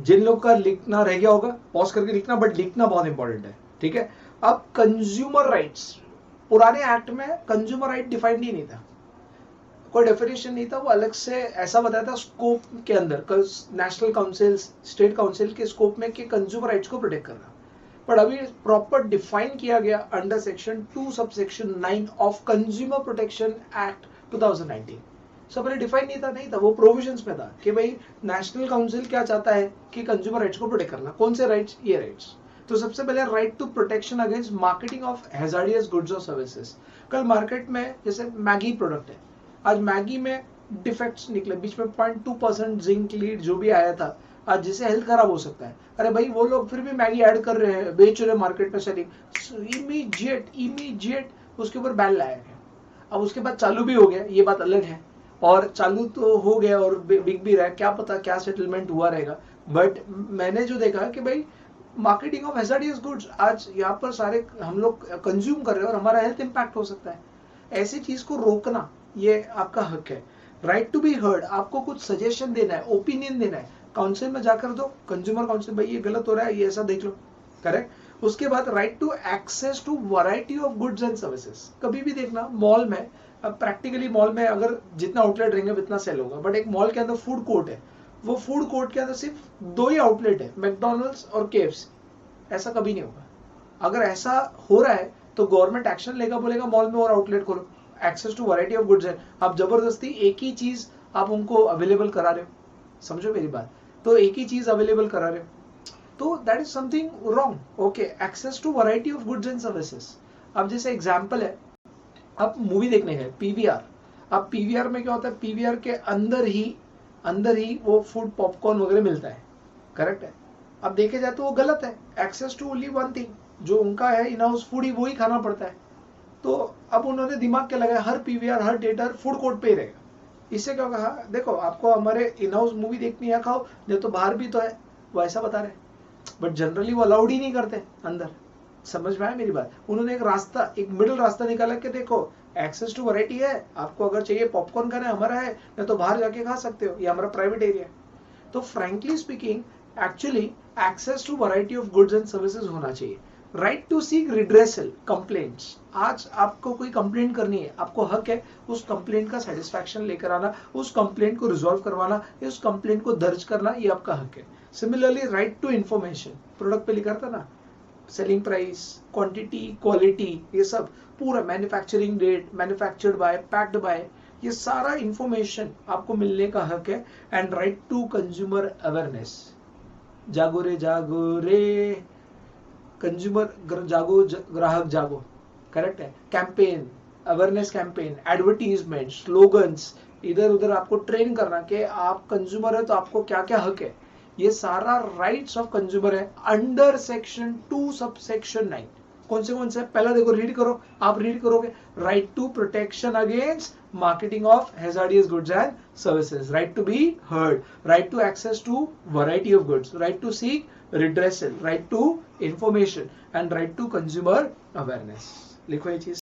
जिन लोग का लिखना रह गया होगा पॉज करके लिखना, बट लिखना बहुत इंपॉर्टेंट है, ठीक है। अब कंज्यूमर राइट्स, पुराने एक्ट में कंज्यूमर राइट डिफाइंड ही नहीं था, कोई डेफिनेशन नहीं था, वो अलग से ऐसा बताया था स्कोप के अंदर, नेशनल काउंसिल स्टेट काउंसिल के स्कोप में कि कंज्यूमर राइट्स को प्रोटेक्ट करना। बट अभी प्रॉपर डिफाइन किया गया under section 2 sub section 9 of consumer protection act 2019। सब पहले डिफाइन नहीं था, वो प्रोविजंस में था कि भाई नेशनल काउंसिल क्या चाहता है कि कंज्यूमर राइट्स को प्रोटेक्ट करना। कौन से राइट्स? ये राइट्स। तो सबसे पहले right to protection against marketing of hazardous goods और सर्विसेज। कल मार्केट में जैसे मैगी प्रोडक्ट है, आज मैगी में डिफेक्ट्स निकले, बीच में 0.2% जिंक लीड जो भी आया था, आज जिससे हेल्थ खराब हो सकता है। अरे भाई वो लोग फिर भी मैगी ऐड कर रहे हैं, बेच रहे हैं मार्केट में, सेलिंग इमीडिएट उसके ऊपर बैन लाया गया। अब उसके बाद चालू भी हो गया, ये बात अलग है, और चालू तो हो गया और बिक भी रहा है, क्या पता क्या सेटलमेंट हुआ रहेगा। बट मैंने जो देखा कि भाई मार्केटिंग ऑफ हैजार्डियस गुड्स आज यहाँ पर सारे हम लोग कंज्यूम कर रहे हैं और हमारा हेल्थ इंपैक्ट हो सकता है। ऐसी चीज को रोकना ये आपका हक है। राइट टू बी हर्ड, आपको कुछ सजेशन देना है, ओपिनियन देना है, काउंसिल में जाकर दो, कंज्यूमर काउंसिल, भाई ये गलत हो रहा है, ये ऐसा देख लो, करेक्ट। उसके बाद right to access to variety of goods and services. कभी भी देखना मॉल में, अब प्रैक्टिकली मॉल में अगर जितना आउटलेट रहेंगे उतना सेल होगा, बट एक मॉल के अंदर फूड कोर्ट है, वो फूड कोर्ट के अंदर सिर्फ 2 ही आउटलेट है, मैकडॉनल्ड्स और KFC। ऐसा कभी नहीं होगा। अगर ऐसा हो रहा है तो गवर्नमेंट एक्शन लेगा, बोलेगा मॉल में और आउटलेट खोलो। Access to variety of goods है, आप जबरदस्ती एक ही चीज आप उनको अवेलेबल करा रहे हो, समझो मेरी बात, तो एक ही चीज अवेलेबल करा रहे हो, तो that is something wrong. Okay, access to variety of goods and services. अब जैसे एग्जांपल है, आप मूवी देखने गए PVR, अब PVR में क्या होता है, PVR के अंदर ही वो फूड पॉपकॉर्न वगैरह मिलता है, करेक्ट है। अब देखे जाए तो वो गलत है, access to only one thing, जो उनका है इन हाउस फूड ही वो ही खाना पड़ता है। तो अब उन्होंने दिमाग क्या लगाया, हर PVR हर थिएटर फूड कोर्ट पे ही रहेगा। इससे क्या कहा, देखो आपको हमारे इन हाउस मूवी देखनी है खाओ, नहीं तो बाहर भी तो है, वो ऐसा बता रहे। बट जनरली वो अलाउड ही नहीं करते अंदर, समझ में आया मेरी बात। उन्होंने एक रास्ता, एक मिडिल रास्ता निकाला कि देखो एक्सेस टू वैरायटी है, आपको अगर चाहिए पॉपकॉर्न खाना है हमारा है, नहीं तो बाहर जाके खा सकते हो, ये हमारा प्राइवेट एरिया है। तो frankly speaking, actually access to variety of goods and services होना चाहिए। Right to seek redressal complaints, आज आपको कोई कंप्लेंट करनी है, आपको हक है उस कंप्लेंट का सेटिस्फैक्शन लेकर आना, उस कंप्लेंट को रिजॉल्व करवाना, उस कंप्लेंट को दर्ज करना, ये आपका हक है। Similarly right to information, product पे लिखा था ना, सेलिंग प्राइस, क्वांटिटी, क्वालिटी, ये सब पूरा, manufacturing date, manufactured by, packed by, ये सारा इंफॉर्मेशन आपको मिलने का हक है। And right to consumer awareness, जागो रे कंज्यूमर जागो, ग्राहक जागो, करेक्ट है। Campaign, awareness campaign, advertisement, slogans, इधर उधर आपको ट्रेन करना कि आप कंज्यूमर है तो आपको क्या क्या हक है, ये सारा राइट्स ऑफ कंज्यूमर है अंडर सेक्शन 2 सब सेक्शन 9। कौन से पहला देखो, रीड करो, आप रीड करोगे, right to protection against marketing of hazardous goods and services, right to be heard, right to access to variety of goods, right to seek redressal, right to information and right to consumer awareness। लिखो ये चीज।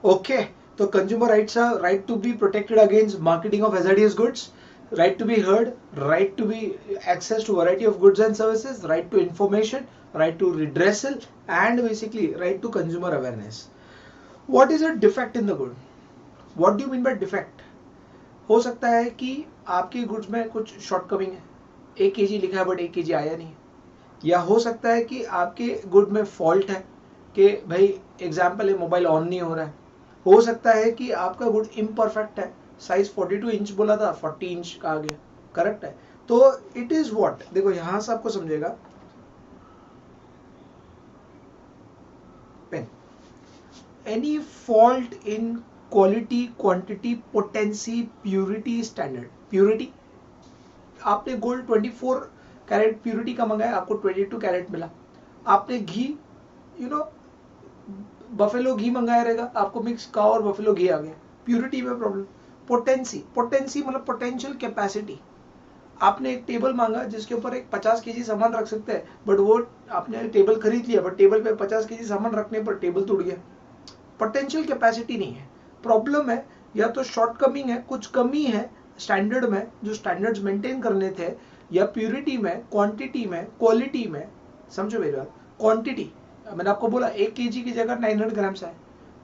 Okay, तो consumer rights are right to be protected against marketing of hazardous goods, right to be heard, right to be access to variety of goods and services, right to information, right to redressal, and basically right to consumer awareness. What is a defect in the good? What do you mean by defect? हो सकता है कि आपके goods में कुछ shortcoming है, 1 kg लिखा है बट 1 kg आया नहीं है, या हो सकता है कि आपके गुड में फॉल्ट है कि भाई एग्जाम्पल है मोबाइल ऑन नहीं हो रहा है, हो सकता है कि आपका गुड इम्परफेक्ट है, साइज 42 इंच बोला था 40 इंच का आ गया, करेक्ट है। तो इट इज व्हाट, देखो यहां से आपको समझेगा, पेन, any fault in quality, quantity, potency, purity, standard. Purity, आपने गोल्ड 24 कैरेट प्यूरिटी का मंगाया, आपको 22 कैरेट मिला। आपने घी, यू नो, बफेलो घी मंगाया रहेगा, आपको मिक्स काव और बफेलो घी आ गया, प्यूरिटी में प्रॉब्लम। पोटेंसी, पोटेंसी मतलब पोटेंशियल कैपेसिटी, आपने एक टेबल मांगा जिसके ऊपर एक 50 kg सामान रख सकते हैं, बट वो आपने टेबल खरीद लिया, बट टेबल पे 50 kg सामान रखने पर टेबल टूट गया, पोटेंशियल कैपेसिटी नहीं है, प्रॉब्लम है। या तो शॉर्टकमिंग है, कुछ कमी है स्टैंडर्ड में, जो स्टैंडर्ड्स मेंटेन करने थे, या प्यूरिटी में, क्वांटिटी में, क्वालिटी में। समझो मेरी बात, क्वांटिटी मैंने आपको बोला 1 kg की जगह 900 ग्राम्स है,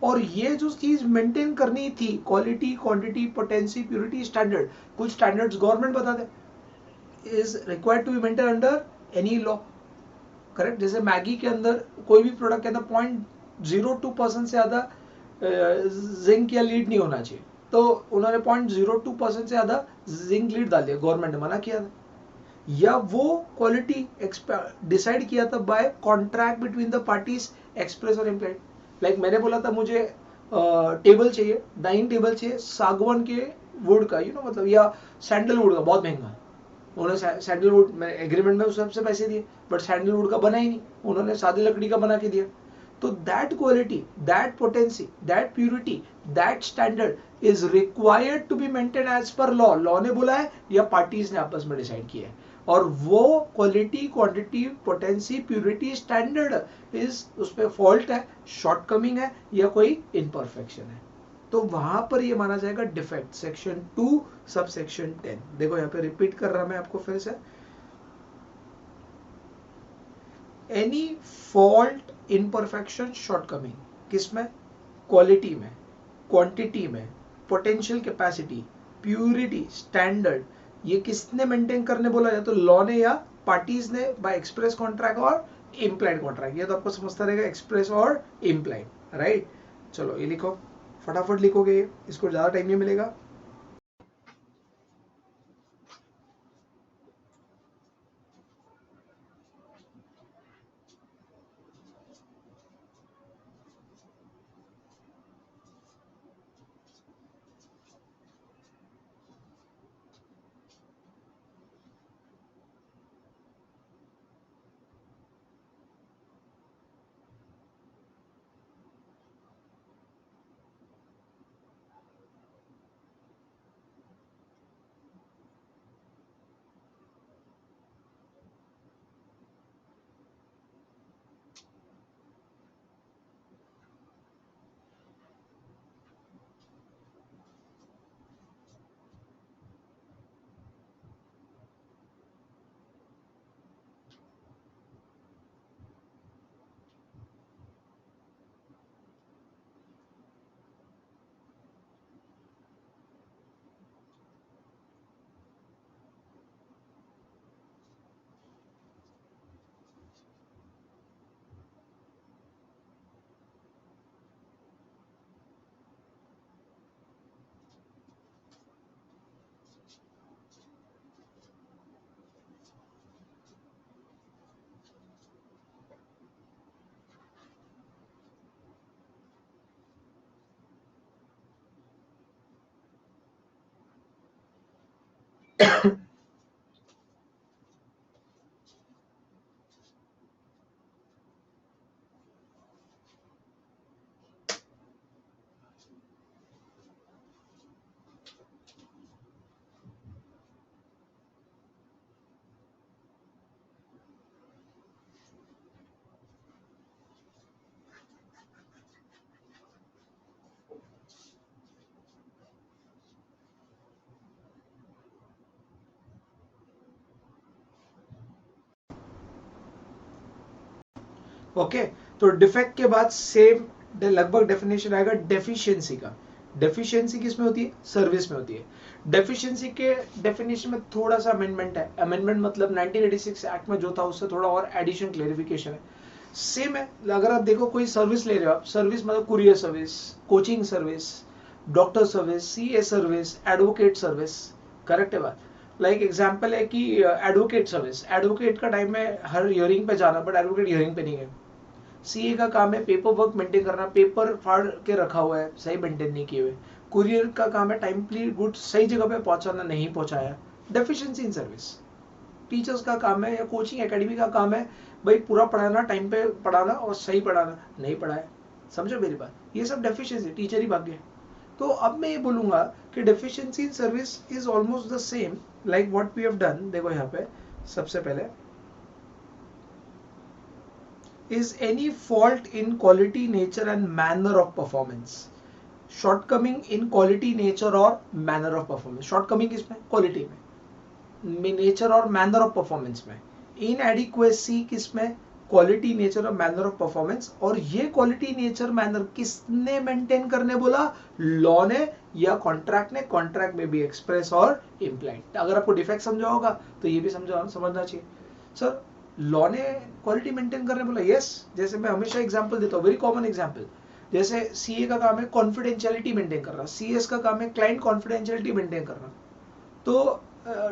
और ये जो चीज मेंटेन करनी थी, quality, quantity, potency, purity, standard, कुछ स्टैंडर्ड्स गवर्नमेंट बता दे is required to be maintain under any law, correct. जैसे मैगी के अंदर, कोई भी प्रोडक्ट के अंदर 0.02% से ज्यादा जिंक या लीड नहीं होना चाहिए, तो उन्होंने 0.02% से ज्यादा जिंक लीड डाल दिया, गवर्नमेंट ने मना किया था। या वो क्वालिटी डिसाइड किया था by contract between the parties, express और इम्प्लाइड। लाइक मैंने बोला था मुझे टेबल चाहिए, डाइनिंग टेबल चाहिए सागवान के वुड का, मतलब, या सैंडलवुड का, बहुत महंगा। उन्होंने सैंडलवुड में एग्रीमेंट में उस सबसे पैसे दिए, बट सैंडलवुड का बना ही नहीं, उन्होंने सादी लकड़ी का बना के दिया। तो that quality, that potency, that purity, that standard is required to be maintain as per law, law ने बोला है या पार्टीज ने आपस में डिसाइड किया है। और वो quality, quantity, potency, purity, standard is, उस पर फॉल्ट है, शॉर्टकमिंग है, या कोई इनपरफेक्शन है, तो वहां पर ये माना जाएगा डिफेक्ट। सेक्शन 2 सब सेक्शन 10, देखो यहाँ पे रिपीट कर रहा मैं आपको फिर से, एनी फॉल्ट, इनपरफेक्शन, शॉर्टकमिंग, किसमें? क्वालिटी में, क्वांटिटी में, पोटेंशियल कैपेसिटी, प्यूरिटी, स्टैंडर्ड, ये किसने मेंटेन करने बोला? या तो लॉ ने या पार्टीज ने बाय एक्सप्रेस कॉन्ट्रैक्ट और इम्प्लाइड कॉन्ट्रैक्ट। ये तो आपको समझता रहेगा, एक्सप्रेस और इम्प्लाइड, राइट। चलो ये लिखो, फटाफट लिखोगे, इसको ज्यादा टाइम नहीं मिलेगा। ओके, तो डिफेक्ट के बाद सेम लगभग डेफिनेशन आएगा डेफिशिएंसी का। डेफिशिएंसी किस में होती है? सर्विस में होती है। डेफिशिएंसी के डेफिनेशन में थोड़ा सा अमेंडमेंट है। अमेंडमेंट मतलब 1986 एक्ट में जो था उससे थोड़ा और एडिशन क्लेरिफिकेशन है। सेम है। अगर आप देखो कोई सर्विस ले रहे हो आप, सर्विस मतलब courier service, coaching service, doctor service, CA service, advocate service, correct है बात। लाइक एग्जांपल है कि एडवोकेट सर्विस, एडवोकेट का टाइम है हर हियरिंग पे जाना, बट एडवोकेट हियरिंग पे नहीं है। सीए का काम है पेपर वर्क मेंटेन करना, पेपर फाड़ के रखा हुआ है, सही मेंटेन नहीं किए हुए। कुरियर का काम है टाइमली गुड्स सही जगह पे पहुंचाना, नहीं पहुंचाया, डेफिशिएंसी इन सर्विस। टीचर्स का काम है या कोचिंग एकेडमी का काम है भाई पूरा पढ़ाना, टाइम पे पढ़ाना और सही पढ़ाना, नहीं पढ़ाया, समझो मेरी बात, ये सब डेफिशिएंसी, टीचर ही भाग गया। तो अब मैं ये बोलूंगा कि deficiency in service is almost the same like what we have done. देखो यहाँ पे सबसे पहले, is any fault in quality, nature and manner of performance. Shortcoming in quality, nature और manner of performance. Shortcoming किसमें? Quality में, nature और manner of performance में। Inadequacy किसमें? क्वालिटी, नेचर और मैनर ऑफ परफॉर्मेंस। और ये क्वालिटी, नेचर, मैनर किसने मेंटेन करने बोला? लॉ ने या कॉन्ट्रैक्ट ने? कॉन्ट्रैक्ट में भी एक्सप्रेस और इम्प्लाइड। अगर आपको डिफेक्ट समझा होगा तो ये भी समझना चाहिए। सर लॉ ने क्वालिटी मेंटेन करने बोला, यस। जैसे मैं हमेशा एग्जांपल देता हूँ, वेरी कॉमन एग्जांपल, जैसे सीए का काम है कॉन्फिडेंशियलिटी मेंटेन करना, सीएस का काम है क्लाइंट कॉन्फिडेंशियलिटी मेंटेन करना, तो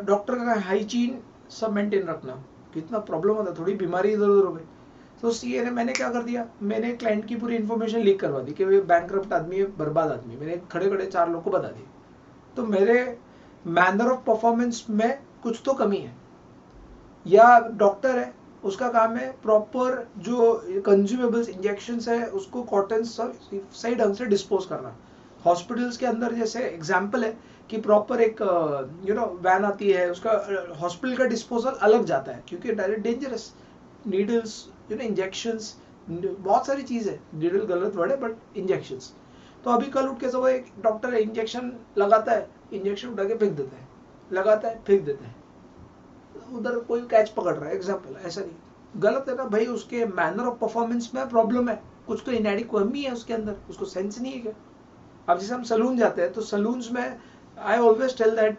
डॉक्टर का हाइजीन सब मेंटेन रखना। कितना प्रॉब्लम होता है, थोड़ी बीमारी इधर उधर हो गई तो सीए ने, मैंने क्या कर दिया, मैंने क्लाइंट की पूरी इन्फॉर्मेशन लीक करवा दी कि बैंकरप्ट आदमी है, बर्बाद आदमी, मैंने खड़े खड़े 4 लोग को बता दी। तो मेरे मैनर ऑफ परफॉर्मेंस में कुछ तो कमी है। या डॉक्टर है, उसका काम है प्रॉपर जो कंज्यूमेबल्स इंजेक्शंस है उसको कॉटन सही ढंग से डिस्पोज करना। हॉस्पिटल्स के अंदर जैसे एग्जांपल है कि प्रॉपर एक वैन आती है, उसका हॉस्पिटल का डिस्पोजल अलग जाता है क्योंकि डायरेक्ट डेंजरस नीडल्स, इंजेक्शंस, बहुत सारी चीज है, नीडल गलत वर्ड है बट इंजेक्शंस। तो अभी कल उठ के सब एक डॉक्टर इंजेक्शन लगाता है, इंजेक्शन उठा के फेंक देता है, लगाता है फेंक देता है, उधर कोई कैच पकड़ रहा है, एग्जाम्पल, ऐसा नहीं, गलत है ना भाई, उसके मैनर ऑफ परफॉर्मेंस में प्रॉब्लम है, कुछ तो इनएडिक्वेसी है उसके अंदर, उसको सेंस नहीं है क्या। अब जैसे हम सलून जाते हैं तो सलून्स में I always tell that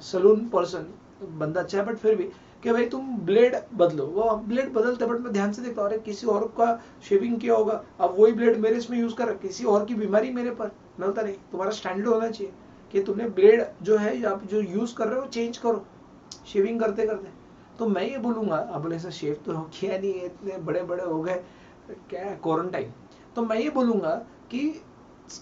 salon person, बंदा अच्छा है बट फिर भी, कि भाई तुम ब्लेड बदलो, वो ब्लेड बदलते बट मैं ध्यान से देखता हूँ किसी और का शेविंग किया होगा, अब वही ब्लेड मेरे इसमें यूज कर, किसी और की बीमारी मेरे पर, मैं बोलता नहीं, तुम्हारा स्टैंडर्ड होना चाहिए कि तुमने ब्लेड जो है आप जो यूज कर रहे हो चेंज करो शेविंग करते करते। तो मैं ये बोलूंगा, अब बोले सर शेव तो हो किया नहीं है, इतने बड़े बड़े हो गए, क्या है क्वारंटाइन, तो मैं ये बोलूंगा कि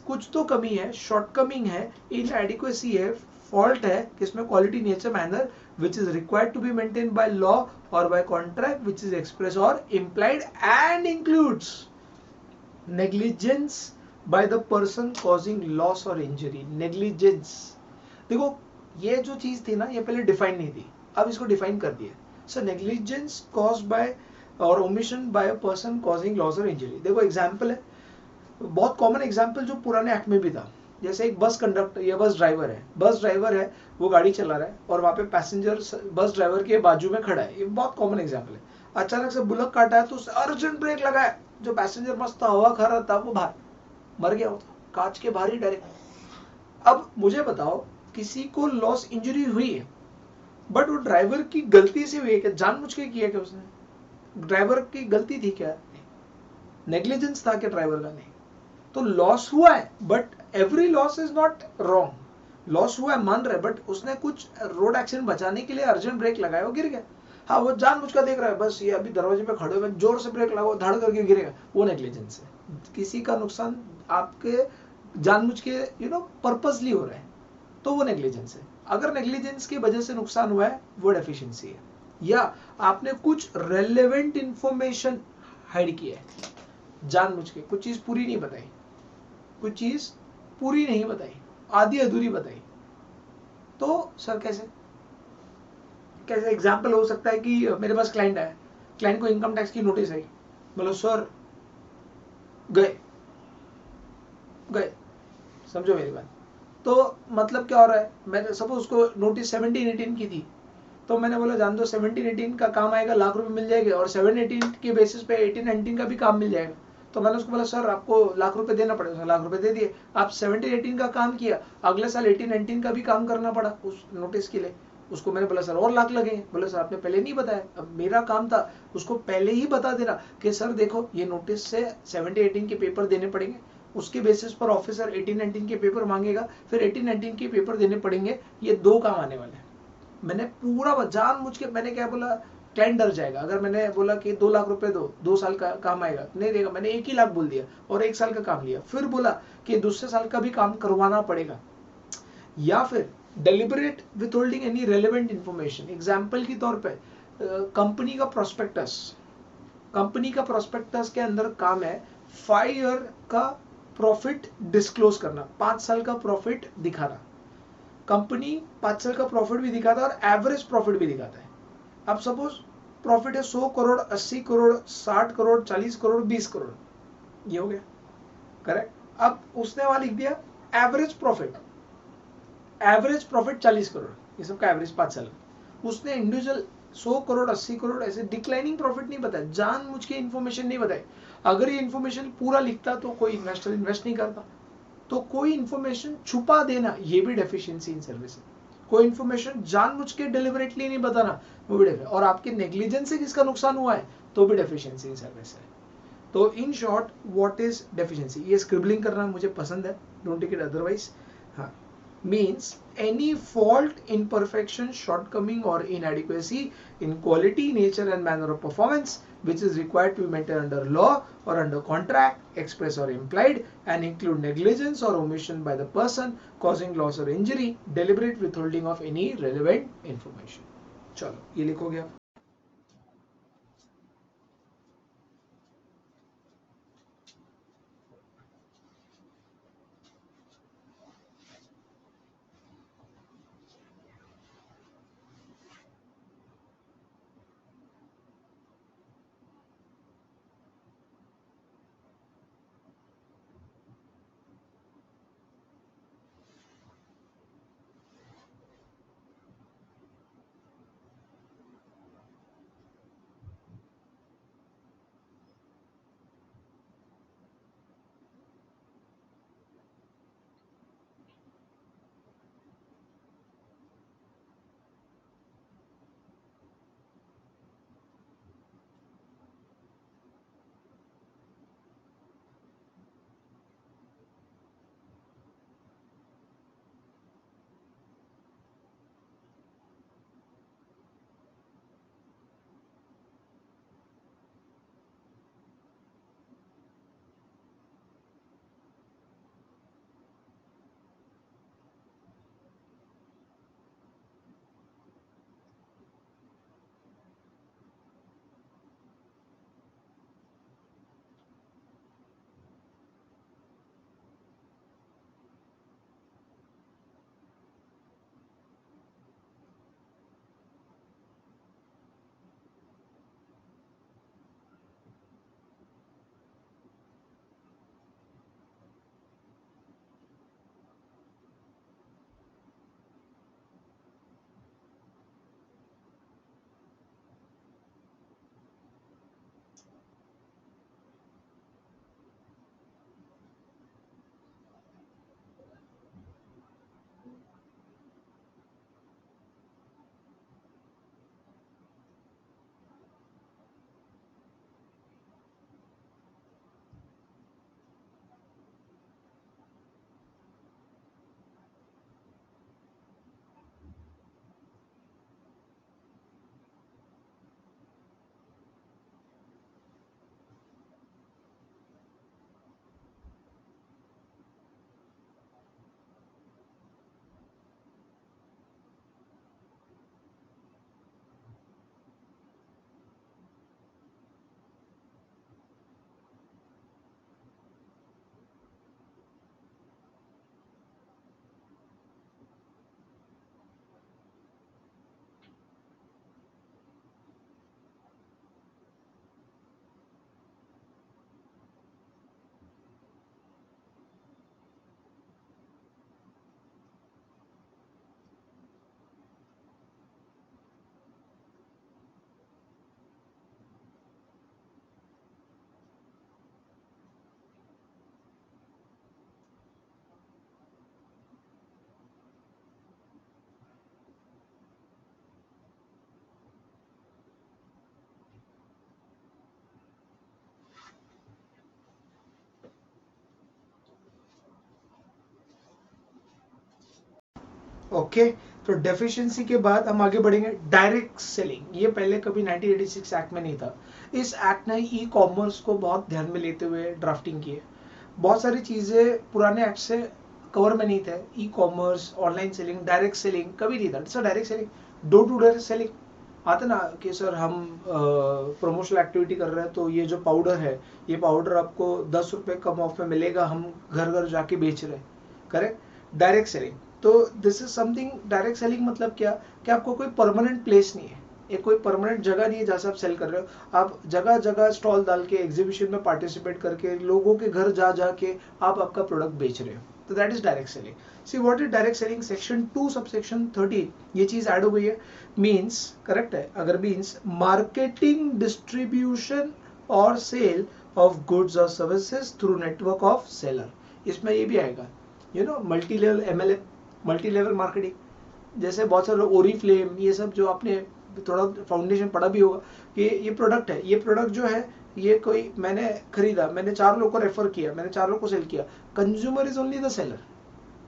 कुछ तो कमी है, शॉर्टकमिंग है, इनएडिक्वेसी है, फॉल्ट है किसमें? Quality, nature, manner which is required to be maintained by law or by contract which is express or implied and includes negligence by the person causing loss or injury। negligence, देखो ये जो चीज थी ना ये पहले डिफाइन नहीं थी, अब इसको डिफाइन कर दिया। सो नेग्लिजेंस कॉज्ड बाय और omission by a person causing loss और इंजरी। देखो एग्जांपल है, बहुत कॉमन एग्जांपल जो पुराने एक्ट में भी था, जैसे एक बस कंडक्टर या बस ड्राइवर है, वो गाड़ी चला रहा है और वहां पे पैसेंजर बस ड्राइवर के बाजू में खड़ा है, ये बहुत कॉमन एग्जांपल है। अचानक से बुलक काटा है तो उसने अर्जेंट ब्रेक लगाया, जो पैसेंजर मस्त हवा खा रहा था वो बाहर मर गया, होता कांच के बाहर ही डायरेक्ट। अब मुझे बताओ किसी को लॉस इंजरी हुई है बट वो ड्राइवर की गलती से हुई है क्या? जानबूझ के किया क्या उसने? ड्राइवर की गलती थी क्या? नेग्लिजेंस था क्या ड्राइवर का? नहीं। तो लॉस हुआ है but every loss is not wrong, loss हुआ है मान रहे, बट उसने कुछ रोड एक्सीडेंट बचाने के लिए अर्जेंट ब्रेक लगाया, वो गिर गया। हाँ वो जानबूझ कर देख रहा है, बस ये अभी दरवाजे पे खड़े हुए जोर से ब्रेक लगाओ, धड़ करके गिरेगा, वो नेग्लिजेंस है। किसी का नुकसान आपके जानबूझ के पर्पसली हो रहा है तो वो नेग्लिजेंस है। अगर नेग्लिजेंस की वजह से नुकसान हुआ है वो डेफिशिएंसी है, या आपने कुछ रेलेवेंट इंफॉर्मेशन हाइड किया है जानबूझ के, कुछ चीज पूरी नहीं बताई, कुछ चीज पूरी नहीं बताई, आधी अधूरी बताई, तो सर कैसे एग्जाम्पल हो सकता है कि मेरे पास क्लाइंट आया, क्लाइंट को इनकम टैक्स की नोटिस आई, बोलो सर गए, समझो मेरी बात। तो मतलब क्या हो रहा है, मैं सपोज उसको नोटिस 17-18 की थी, तो मैंने बोला जान दो 17-18 का काम आएगा, लाख रुपए मिल जाएंगे और 7-18 के बेसिस पे 18-19 का भी काम मिल जाएगा। तो मैंने उसको बोला सर आपको लाख रुपए देना पड़ेगा, उसने लाख रुपए दे दिए। आप 17-18 का काम किया, अगले साल 18-19 का भी काम करना पड़ा उस नोटिस के लिए। उसको मैंने बोला सर और लाख लगेंगे। बोले सर आपने पहले नहीं बताया। अब मेरा काम था उसको पहले ही बता देना कि सर देखो ये नोटिस से 17-18 के पेपर देने पड़ेंगे, उसके बेसिस पर ऑफिसर 18-19 के पेपर मांगेगा, फिर 18-19 के पेपर देने पड़ेंगे, ये 2 काम आने वाले हैं। मैंने पूरा जान मुझ के मैंने क्या बोला, क्लाइंट डर जाएगा अगर मैंने बोला कि 2 लाख रुपए दो, 2 साल का काम आएगा, नहीं देगा। मैंने 1 ही लाख बोल दिया और 1 साल का काम लिया। फिर बोला कि दूसरे साल का भी काम करवाना पड़ेगा। या फिर deliberate withholding any relevant information. Example के तौर पे कंपनी का प्रोस्पेक्टस, कंपनी का प्रोस्पेक्टस के अंदर काम है 5 ईयर का प्रॉफिट डिस्क्लोज करना, 5 साल का प्रॉफिट दिखाना। कंपनी 5 साल का प्रॉफिट भी दिखाता है और एवरेज प्रॉफिट भी दिखाता है। अब सपोज प्रॉफिट है 100 करोड़, 80 करोड़, 60 करोड़, 40 करोड़, 20 करोड़, ये हो गया करेक्ट। अब उसने वहां लिख दिया average profit, average profit 40 crore, ये सबका एवरेज 5 साल। उसने इंडिविजुअल 100 करोड़, 80 करोड़ ऐसे डिक्लाइनिंग प्रॉफिट नहीं बताया, जान मुझ के इन्फॉर्मेशन नहीं बताई। अगर ये इन्फॉर्मेशन पूरा लिखता तो कोई इन्वेस्टर इन्वेस्ट नहीं करता। तो कोई इन्फॉर्मेशन छुपा देना ये भी डेफिशिएंसी इन सर्विस है। कोई इन्फॉर्मेशन जानबूझ के डेलिबरेटली नहीं बताना, वो भी डेफिशिएंसी। और आपके नेग्लिजेंस से किसका नुकसान हुआ है तो भी डेफिशिएंसी इन सर्विस है। तो in short what is deficiency? ये स्क्रिबलिंग करना मुझे पसंद है, डोंट टेक इट अदरवाइज। हाँ, means any fault, imperfection, shortcoming or inadequacy in quality, nature and manner of performance which is required to be maintained under law or under contract, express or implied, and include negligence or omission by the person causing loss or injury, deliberate withholding of any relevant information. चलो ये लिखोगे आप। Okay तो deficiency के बाद हम आगे बढ़ेंगे डायरेक्ट सेलिंग। ये पहले कभी 1986 एक्ट में नहीं था। इस एक्ट ने ई कॉमर्स को बहुत ध्यान में लेते हुए ड्राफ्टिंग की है। बहुत सारी चीज़ें पुराने एक्ट से कवर में नहीं थे। E commerce, online selling, direct selling कभी नहीं था। Sir direct selling, door to door selling आता ना कि सर हम प्रमोशनल एक्टिविटी कर रहे हैं तो ये जो पाउडर है, ये पाउडर आपको 10 रुपये कम ऑफ में मिलेगा, हम घर घर जाके बेच रहे हैं। Correct, direct selling. तो this is something, direct selling मतलब क्या कि आपको कोई परमानेंट प्लेस नहीं है, एक कोई परमानेंट जगह नहीं है जहाँ से आप सेल कर रहे हो। आप जगह जगह स्टॉल डाल के एग्जीबिशन में पार्टिसिपेट करके लोगों के घर जा जाके आप आपका प्रोडक्ट बेच रहे हो, तो that is direct selling. See what is direct selling, section 2 subsection 30 ये चीज ऐड हो गई है। मीन्स, करेक्ट है अगर, मीन्स मार्केटिंग, डिस्ट्रीब्यूशन और सेल ऑफ गुड्स और services through network of seller. इसमें ये भी आएगा, you know, multi level MLM, multi level marketing. जैसे बहुत सारे ओरी फ्लेम, ये सब जो आपने थोड़ा फाउंडेशन पढ़ा भी होगा कि ये प्रोडक्ट है, ये प्रोडक्ट जो है ये कोई मैंने खरीदा, मैंने 4 लोगों को रेफर किया, मैंने 4 लोगों को सेल किया, consumer is only the seller,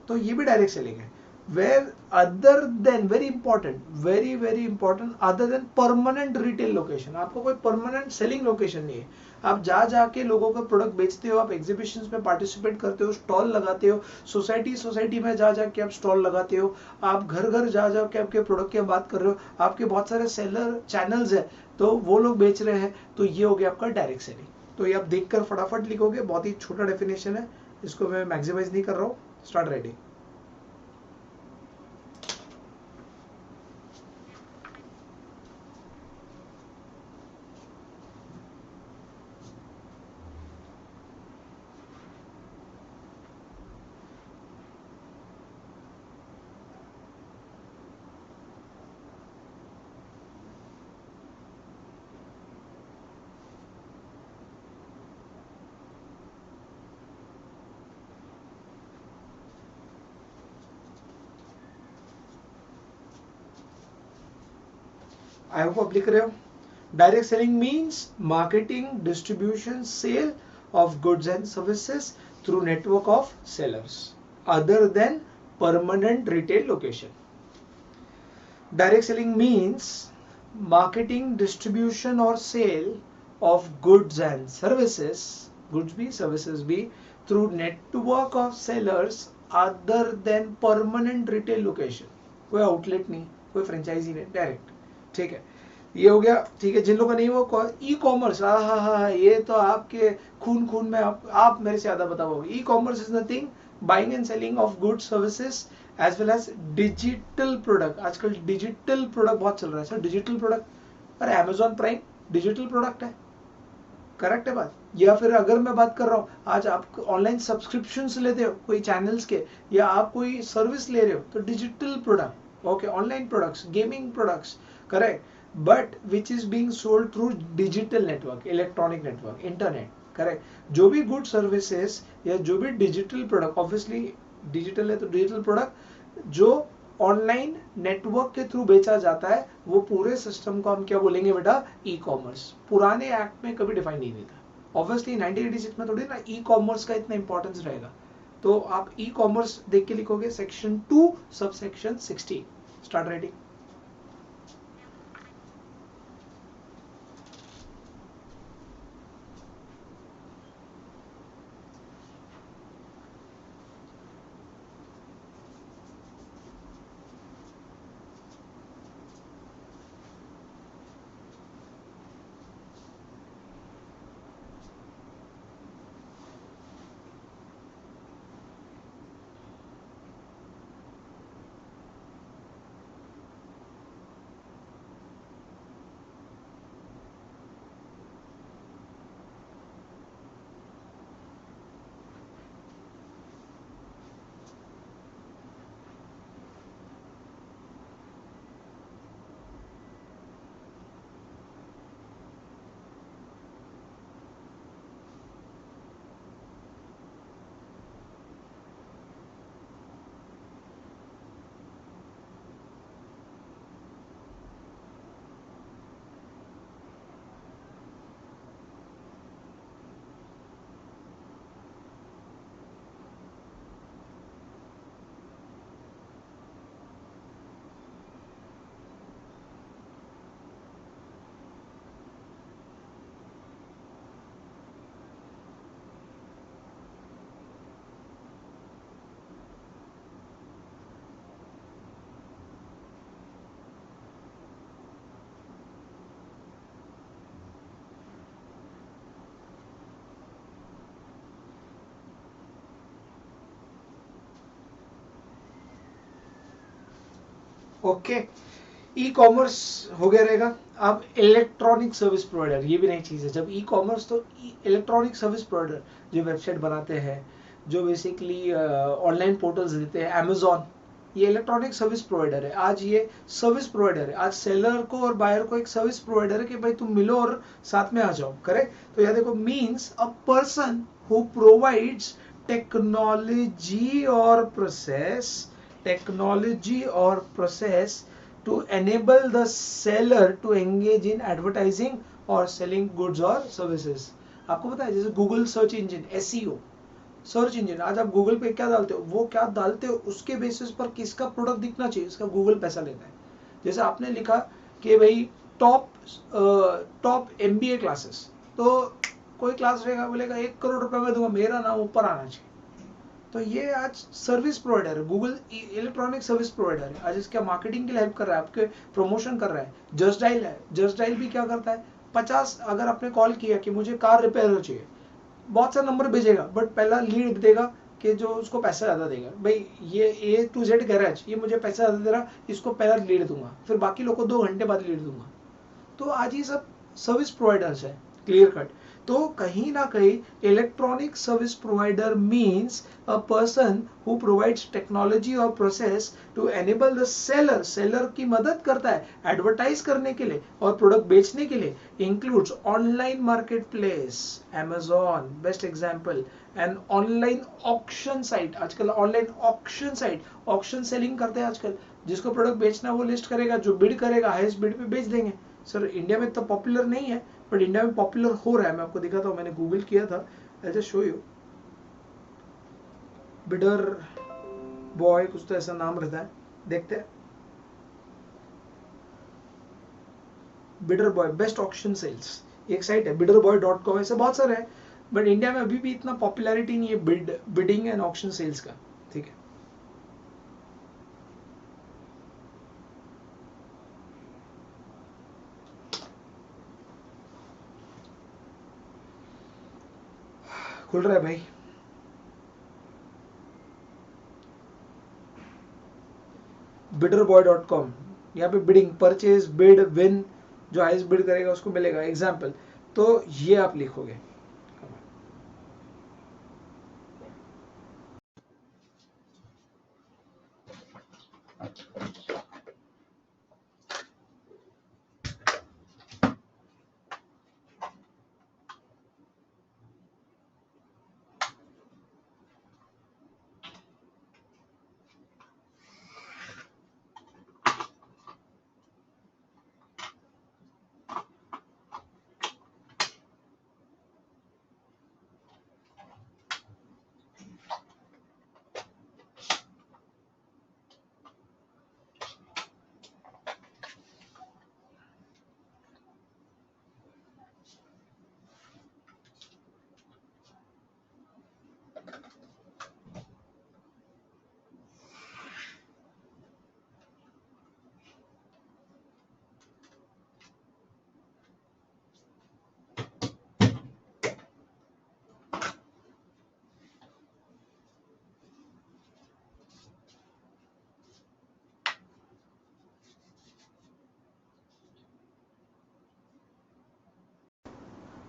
तो ये भी डायरेक्ट सेलिंग है। Where other than, very important, very very important, other than permanent retail location. आपको कोई परमानेंट सेलिंग लोकेशन नहीं है, आप जा जाके लोगों का प्रोडक्ट बेचते हो, आप एग्जीबिशंस में पार्टिसिपेट करते हो, स्टॉल लगाते हो, सोसाइटी में जा जाके आप स्टॉल लगाते हो, आप घर घर जा जाके आपके प्रोडक्ट की बात कर रहे हो, आपके बहुत सारे सेलर चैनल्स है तो वो लोग बेच रहे हैं, तो ये हो गया आपका डायरेक्ट सेलिंग। तो ये आप देखकर फटाफट लिखोगे, बहुत ही छोटा डेफिनेशन है, इसको मैं मैक्सिमाइज नहीं कर रहा हूँ। Start writing. आई होप आप लिख रहे हो। Direct selling means marketing, distribution, sale of goods and services through network of sellers other than permanent retail location. Direct selling means marketing, distribution और sale of goods and services, goods भी services भी, through network of sellers other than permanent retail location. कोई outlet नहीं, कोई franchise नहीं, direct. ठीक है, ये हो गया। ठीक है, जिन लोगों का नहीं वो ई कॉमर्स, हाँ, ये तो आपके खून खून में, आप मेरे से ज्यादा बता पाओगे। E commerce is nothing, buying and selling of goods, services as well as digital product. आजकल डिजिटल प्रोडक्ट बहुत चल रहा है सर, डिजिटल प्रोडक्ट। अरे अमेजॉन प्राइम डिजिटल प्रोडक्ट है, करेक्ट है बात। या फिर अगर मैं बात कर रहा हूँ, आज आप ऑनलाइन सब्सक्रिप्शन लेते हो कोई चैनल्स के, या आप कोई सर्विस ले रहे हो, तो digital product, okay, online products, gaming products, correct, but which is being sold through digital network, electronic network, internet, correct. जो भी गुड सर्विसेज या जो भी डिजिटल प्रोडक्ट, ऑब्वियसली डिजिटल है तो डिजिटल प्रोडक्ट जो ऑनलाइन नेटवर्क के थ्रू बेचा जाता है, वो पूरे सिस्टम को हम क्या बोलेंगे बेटा, ई कॉमर्स। पुराने एक्ट में कभी डिफाइन नहीं था, ऑब्वियसली 1986 में थोड़ी ना ई कॉमर्स का इतना इंपॉर्टेंस रहेगा। तो आप ई कॉमर्स देख के लिखोगे section 2 sub section 16। Start writing. Okay, e commerce हो गया रहेगा। अब इलेक्ट्रॉनिक सर्विस प्रोवाइडर, ये भी नई चीज़ है। जब ई कॉमर्स तो इलेक्ट्रॉनिक सर्विस प्रोवाइडर जो वेबसाइट बनाते हैं, जो बेसिकली ऑनलाइन पोर्टल्स देते हैं, अमेजॉन, ये इलेक्ट्रॉनिक सर्विस प्रोवाइडर है। आज ये सर्विस प्रोवाइडर है। आज सेलर को और बायर को एक सर्विस प्रोवाइडर है कि भाई तुम मिलो और साथ में आ जाओ, करेक्ट। तो यहाँ देखो, means a person who provides technology और process to enable the seller to engage in advertising और selling goods और services। आपको पता है जैसे Google search engine, SEO, search engine, आज आप गूगल पे क्या डालते हो, वो क्या डालते हो उसके बेसिस पर किसका प्रोडक्ट दिखना चाहिए, इसका गूगल पैसा लेता है। जैसे आपने लिखा कि भाई टॉप एमबीए क्लासेस, तो कोई क्लास रहेगा बोलेगा 1 करोड़ रुपए में दूंगा, मेरा नाम ऊपर आना चाहिए। तो ये आज सर्विस प्रोवाइडर है, गूगल इलेक्ट्रॉनिक सर्विस प्रोवाइडर है। आज इसका मार्केटिंग के लिए हेल्प कर रहा है, आपके प्रमोशन कर रहा है। जस्ट डायल है, जस्ट डायल भी क्या करता है, 50 अगर आपने कॉल किया कि मुझे कार रिपेयर चाहिए, बहुत सा नंबर भेजेगा, बट पहला लीड देगा कि जो उसको पैसा ज़्यादा देगा, भाई ये A to Z गैराज, ये मुझे पैसा ज़्यादा दे रहा, इसको पहला लीड दूंगा, फिर बाकी लोग को 2 घंटे बाद लीड दूंगा। तो आज ये सब सर्विस प्रोवाइडर्स है, क्लियर कट। तो कहीं ना कहीं electronic service provider means a person who provides technology और process to enable the seller, seller की मदद करता है एडवर्टाइज करने के लिए और प्रोडक्ट बेचने के लिए। Includes online market place, Amazon best example, and online auction site. आजकल online auction site, auction selling करते हैं आजकल, जिसको प्रोडक्ट बेचना वो लिस्ट करेगा, जो बिड करेगा हाईएस्ट बिड पे बेच देंगे। सर इंडिया में तो पॉपुलर नहीं है, बट इंडिया में पॉपुलर हो रहा है। मैं आपको दिखाता हूँ, मैंने गूगल किया था, I just show you. Bidder boy कुछ तो ऐसा नाम रहता है, देखते हैं। Bidder boy best auction sales, एक साइट है biderbboy.com, ऐसे बहुत सारे हैं, बट इंडिया में अभी भी इतना पॉपुलैरिटी नहीं है बिडिंग एंड ऑक्शन सेल्स का, ठीक है। खुल रहा है भाई, biderbboy.com। यहाँ पे बिडिंग, परचेज, बिड, विन, जो हाईएस्ट बिड करेगा उसको मिलेगा, एग्जाम्पल। तो ये आप लिखोगे।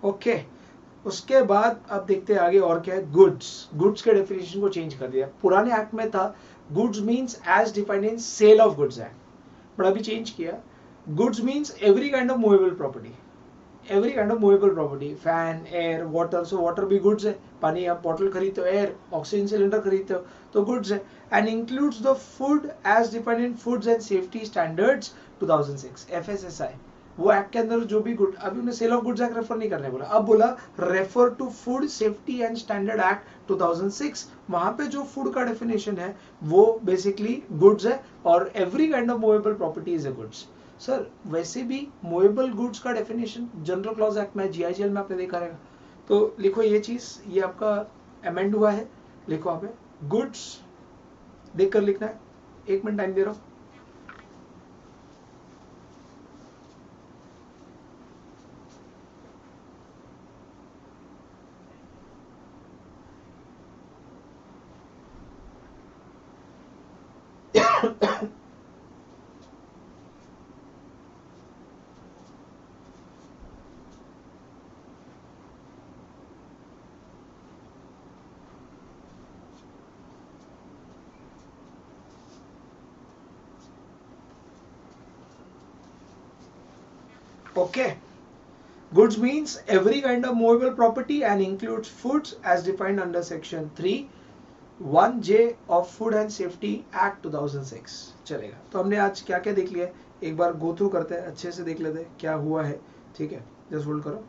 ओके, उसके बाद अब देखते हैं आगे और क्या है। गुड्स, गुड्स के डेफिनेशन को चेंज कर दिया। पुराने एक्ट में था goods means as defined in sale of goods act, but अभी चेंज किया। Goods means every kind of movable property, every kind of movable property, fan, air, water. So water भी goods है, पानी आप बॉटल खरीदते हो, एयर ऑक्सीजन सिलेंडर खरीदते हो, तो गुड्स है। And includes the food as defined in foods and safety standards 2006, FSSAI। वो एक्ट के अंदर जो भी गुड, अभी उन्हें sale of goods act refer नहीं करने बोला, अब बोला refer to food safety and standard act 2006। वहां पे जो फूड का डेफिनेशन है वो बेसिकली गुड्स है, और every kind of movable property is a goods. Sir वैसे भी मूवेबल गुड्स का डेफिनेशन जनरल क्लॉज एक्ट में, GIGL में आपने देखा रहेगा। तो लिखो ये चीज, ये आपका अमेंड हुआ है, लिखो आप गुड्स, देखकर लिखना है, 1 मिनट टाइम दे रहा हूं। Okay. Goods means every kind of movable property and includes foods as defined under section 3 1J of Food and Safety Act 2006. चलेगा. तो हमने आज क्या क्या देख लिया, एक बार गो थ्रू करते हैं, अच्छे से देख लेते हैं क्या हुआ है. ठीक है, जस्ट होल्ड करो.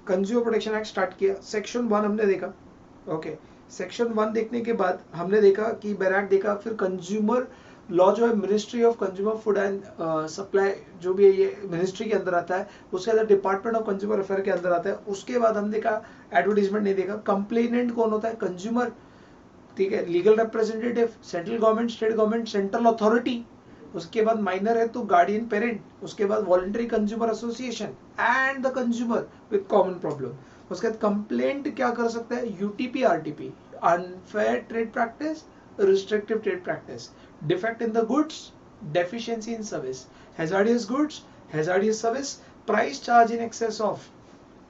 कंज्यूमर प्रोटेक्शन एक्ट स्टार्ट किया, सेक्शन 1 हमने देखा. ओके, सेक्शन 1 देखने के बाद हमने देखा कि बैराक देखा, फिर कंज्यूमर लॉ जो है ministry of consumer food and supply जो भी है ये मिनिस्ट्री के अंदर आता है, उसके अंदर डिपार्टमेंट ऑफ कंज्यूमर अफेयर के अंदर आता है. उसके बाद हम देखा एडवर्टीजमेंट नहीं देखा. कंप्लेनेंट कौन होता है, कंज्यूमर. ठीक है, legal representative, central government, state government, central authority. उसके बाद माइनर है तो गार्डियन पेरेंट. उसके बाद voluntary consumer association and the consumer with common problem. उसके बाद कंप्लेंट क्या कर सकता है, UTP, RTP, unfair trade practice, restrictive trade practice, defect in the goods, deficiency in service, hazardous goods, hazardous service, price charge in excess of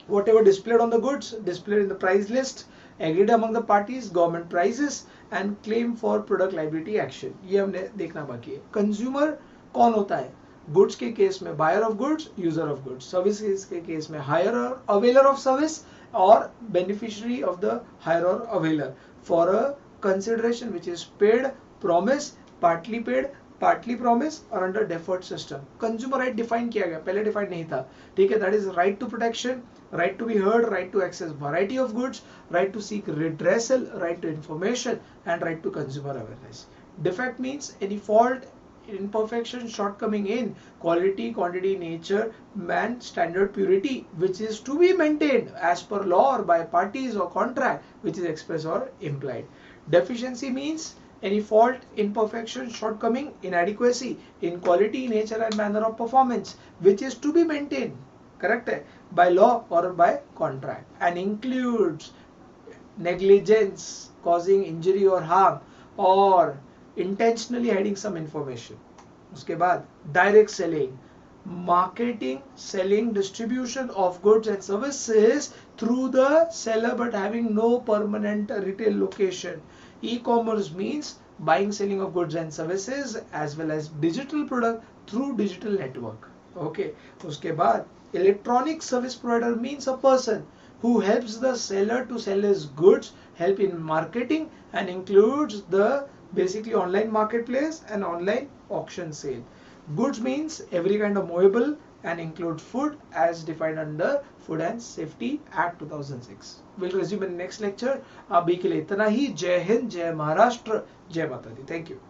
whatever displayed on the goods, displayed in the price list, agreed among the parties, government prices and claim for product liability action. ये हमने देखना बाकी है. Consumer कौन होता है, goods के case में buyer of goods, user of goods. Services के केस में हायर और अवेलर ऑफ सर्विस और बेनिफिशियरी ऑफ द हायर और availer for a consideration which is paid, promise, partly promise और under deferred system. Consumer right define किया गया, पहले define नहीं था. ठीक है, that is right to protection, right to be heard, right to access variety of goods, right to seek redressal, right to information and right to consumer awareness. Defect means any fault, imperfection, shortcoming in quality, quantity, nature, man, standard, purity which is to be maintained as per law or by parties or contract which is express or implied. Deficiency means any fault, imperfection, shortcoming, inadequacy in quality, nature and manner of performance which is to be maintained, correct है, by law or by contract and includes negligence causing injury or harm or intentionally hiding some information. उसके बाद direct selling, marketing, selling, distribution of goods and services through the seller but having no permanent retail location. E-commerce means buying, selling of goods and services as well as digital product through digital network. Okay, उसके बाद electronic service provider means a person who helps the seller to sell his goods, help in marketing and includes the basically online marketplace and online auction sale. Goods means every kind of movable and includes food as defined under Food and Safety Act 2006. We'll resume in next lecture. अभी के लिए इतना ही. जय हिंद, जय महाराष्ट्र, जय माता दी. Thank you.